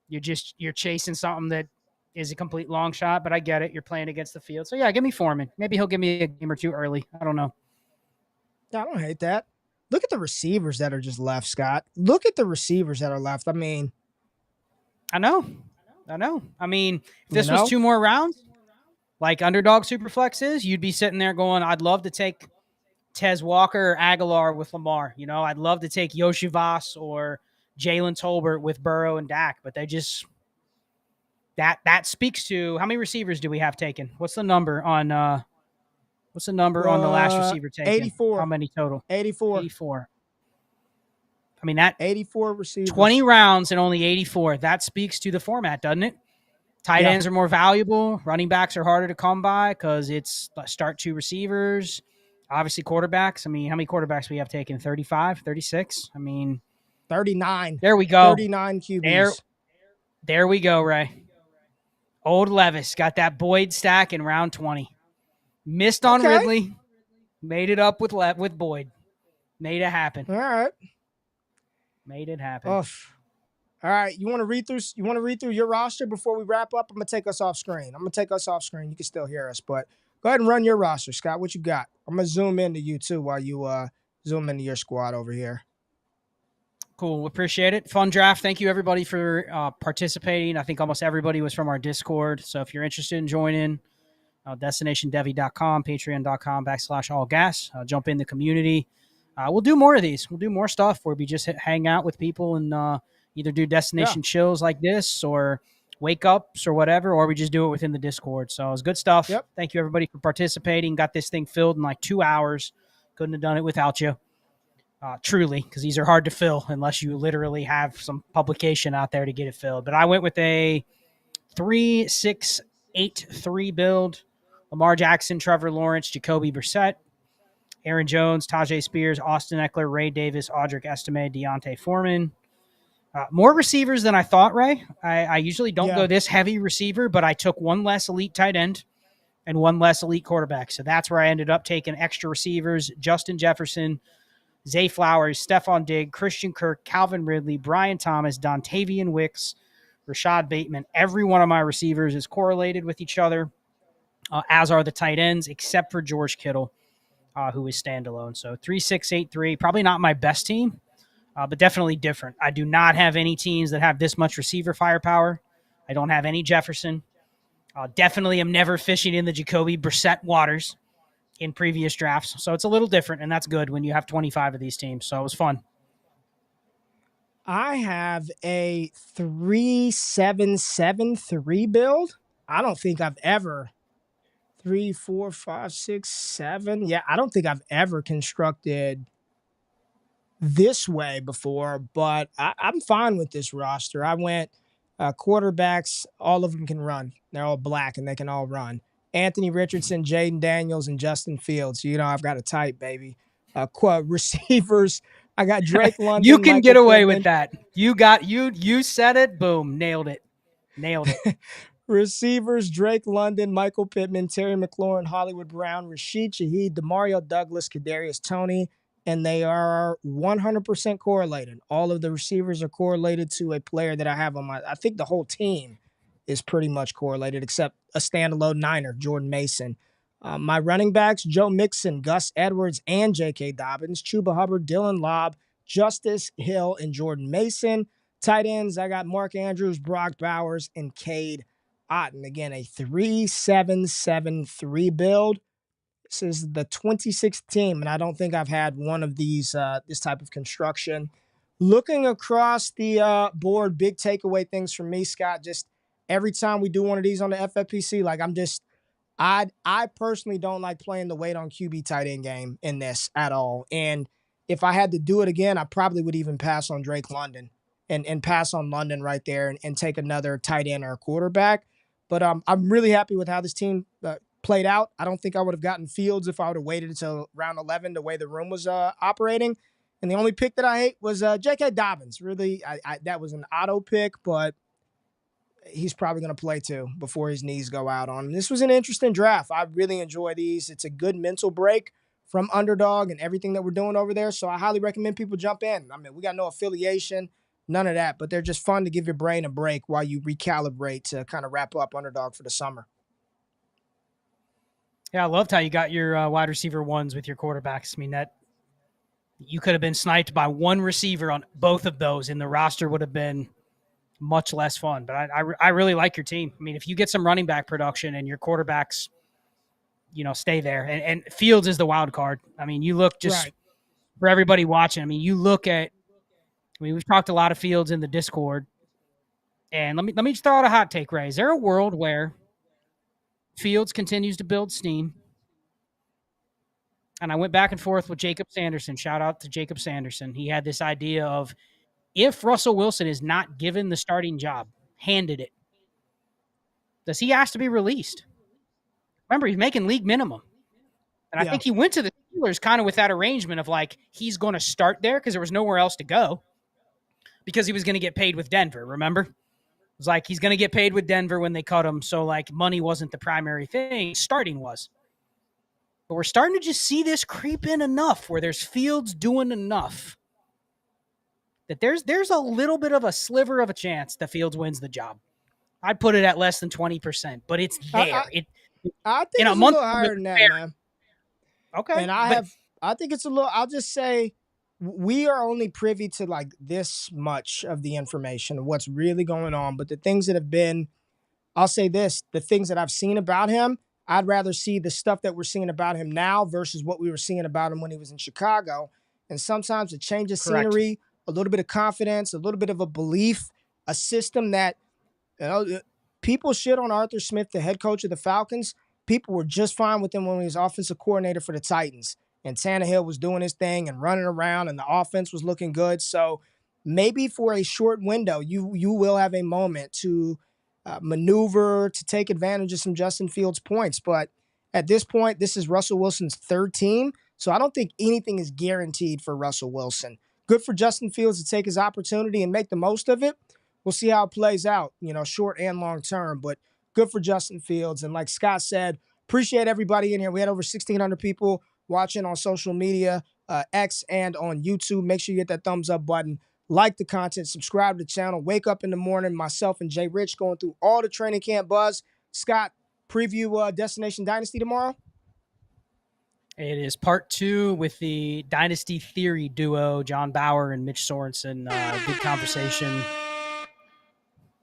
you're chasing something that is a complete long shot, but I get it. You're playing against the field. So, yeah, give me Foreman. Maybe he'll give me a game or two early. I don't know. I don't hate that. Look at the receivers that are just left, Scott. Look at the receivers that are left. I mean. I know. I mean, if this was 2 more rounds, like Underdog Superflex is, you'd be sitting there going, I'd love to take Tez Walker or Aguilar with Lamar. You know, I'd love to take Yoshi Voss or Jalen Tolbert with Burrow and Dak, but they just that speaks to how many receivers do we have taken? What's the number on the last receiver taken? 84. How many total? 84. I mean, that 84 receivers. 20 rounds and only 84. That speaks to the format, doesn't it? Tight ends are more valuable. Running backs are harder to come by because it's start 2 receivers. Obviously, quarterbacks. I mean, how many quarterbacks we have taken? 35, 36? I mean, 39. There we go. 39 QBs. There we go, Ray. Old Levis got that Boyd stack in round 20. Missed on Ridley. Made it up with Boyd. Made it happen. All right. Made it happen. Oof. All right. You want to read through your roster before we wrap up? I'm going to take us off screen. You can still hear us, but go ahead and run your roster, Scott. What you got? I'm going to zoom into you too while you zoom into your squad over here. Cool. Appreciate it. Fun draft. Thank you, everybody, for participating. I think almost everybody was from our Discord. So if you're interested in joining, destinationdevy.com, patreon.com/ALLGAS. Jump in the community. We'll do more of these. We'll do more stuff where we just hang out with people and either do destination chills like this or wake ups or whatever, or we just do it within the Discord. So it's good stuff. Yep. Thank you, everybody, for participating. Got this thing filled in like 2 hours. Couldn't have done it without you. Truly, because these are hard to fill unless you literally have some publication out there to get it filled. But I went with a 3-6-8-3 build. Lamar Jackson, Trevor Lawrence, Jacoby Brissett, Aaron Jones, Tajay Spears, Austin Eckler, Ray Davis, Audric Estime, Deontay Foreman. More receivers than I thought, Ray. I usually don't Yeah. go this heavy receiver, but I took one less elite tight end and one less elite quarterback. So that's where I ended up taking extra receivers: Justin Jefferson, Zay Flowers, Stephon Diggs, Christian Kirk, Calvin Ridley, Brian Thomas, Dontavian Wicks, Rashad Bateman. Every one of my receivers is correlated with each other, as are the tight ends, except for George Kittle, who is standalone. So 3-6-8-3, probably not my best team, but definitely different. I do not have any teams that have this much receiver firepower. I don't have any Jefferson. Definitely am never fishing in the Jacoby Brissett waters in previous drafts. So it's a little different, and that's good when you have 25 of these teams. So it was fun. I have a 3-7-7-3 build. I don't think I've ever 3, 4, 5, 6, 7. Yeah, I don't think I've ever constructed this way before, but I'm fine with this roster. I went quarterbacks, all of them can run. They're all black and they can all run. Anthony Richardson, Jaden Daniels, and Justin Fields. You know, I've got a type, baby. Receivers, I got Drake London. You can Michael get away Pittman. with that. You said it. Boom. Nailed it. Receivers, Drake London, Michael Pittman, Terry McLaurin, Hollywood Brown, Rashid Shaheed, Demario Douglas, Kadarius Toney, and they are 100% correlated. All of the receivers are correlated to a player that I have on my – I think the whole team is pretty much correlated except a standalone Niner, Jordan Mason. My running backs, Joe Mixon, Gus Edwards, and J.K. Dobbins, Chuba Hubbard, Dylan Lobb, Justice Hill, and Jordan Mason. Tight ends, I got Mark Andrews, Brock Bowers, and Cade Otton. Again, a 3-7-7-3 build. This is the 26th team, and I don't think I've had one of these, this type of construction. Looking across the board, big takeaway things from me, Scott. Just every time we do one of these on the FFPC, like I personally don't like playing the weight on QB tight end game in this at all. And if I had to do it again, I probably would even pass on Drake London and pass on London right there and take another tight end or a quarterback. But I'm really happy with how this team played out. I don't think I would have gotten Fields if I would have waited until round 11 the way the room was operating. And the only pick that I hate was J.K. Dobbins. Really, that was an auto pick, but he's probably going to play too before his knees go out on him. This was an interesting draft. I really enjoy these. It's a good mental break from Underdog and everything that we're doing over there. So I highly recommend people jump in. I mean, we got no affiliation, none of that, but they're just fun to give your brain a break while you recalibrate to kind of wrap up Underdog for the summer. Yeah, I loved how you got your wide receiver ones with your quarterbacks. I mean, that you could have been sniped by one receiver on both of those, and the roster would have been much less fun. But I really like your team. I mean, if you get some running back production and your quarterbacks, stay there. And Fields is the wild card. I mean, you look just Right. for everybody watching. I mean, we've talked a lot of Fields in the Discord. And let me just throw out a hot take, Ray. Is there a world where Fields continues to build steam? And I went back and forth with Jacob Sanderson. Shout out to Jacob Sanderson. He had this idea of, if Russell Wilson is not given the starting job, handed it, does he ask to be released? Remember, he's making league minimum. And I think he went to the Steelers kind of with that arrangement of like, he's going to start there because there was nowhere else to go because he was going to get paid with Denver, remember? It was like, he's going to get paid with Denver when they cut him. So like money wasn't the primary thing. Starting was. But we're starting to just see this creep in enough where there's Fields doing enough that there's a little bit of a sliver of a chance that Fields wins the job. I'd put it at less than 20%, but it's there. I think it's a little higher than that, man. Okay. And I think it's a little, I'll just say we are only privy to like this much of the information of what's really going on. But the things that have been, I'll say this, the things that I've seen about him, I'd rather see the stuff that we're seeing about him now versus what we were seeing about him when he was in Chicago. And sometimes a change of scenery, a little bit of confidence, a little bit of a belief, a system that, people shit on Arthur Smith, the head coach of the Falcons. People were just fine with him when he was offensive coordinator for the Titans. And Tannehill was doing his thing and running around and the offense was looking good. So maybe for a short window, you will have a moment to maneuver, to take advantage of some Justin Fields points. But at this point, this is Russell Wilson's third team. So I don't think anything is guaranteed for Russell Wilson. good for Justin Fields to take his opportunity and make the most of it. We'll see how it plays out, short and long term, but good for Justin Fields. And like Scott said, appreciate everybody in here. We had over 1,600 people watching on social media, X and on YouTube. Make sure you hit that thumbs up button, like the content, subscribe to the channel, wake up in the morning, myself and Jay Rich going through all the training camp buzz. Scott, preview Destination Dynasty tomorrow? It is part 2 with the Dynasty Theory duo, John Bauer and Mitch Sorensen. Good conversation.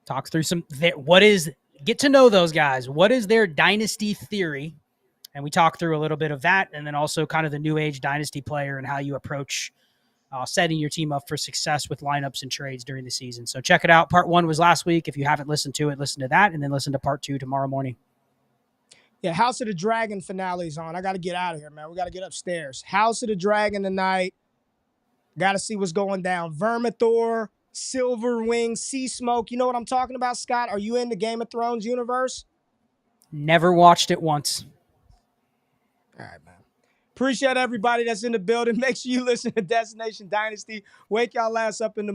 Talk through get to know those guys. What is their Dynasty Theory? And we talk through a little bit of that, and then also kind of the new age Dynasty player and how you approach setting your team up for success with lineups and trades during the season. So check it out. Part 1 was last week. If you haven't listened to it, listen to that, and then listen to part 2 tomorrow morning. Yeah, House of the Dragon finale's on. I got to get out of here, man. We got to get upstairs. House of the Dragon tonight. Got to see what's going down. Vermithor, Silverwing, Sea Smoke. You know what I'm talking about, Scott? Are you in the Game of Thrones universe? Never watched it once. All right, man. Appreciate everybody that's in the building. Make sure you listen to Destination Dynasty. Wake y'all ass up in the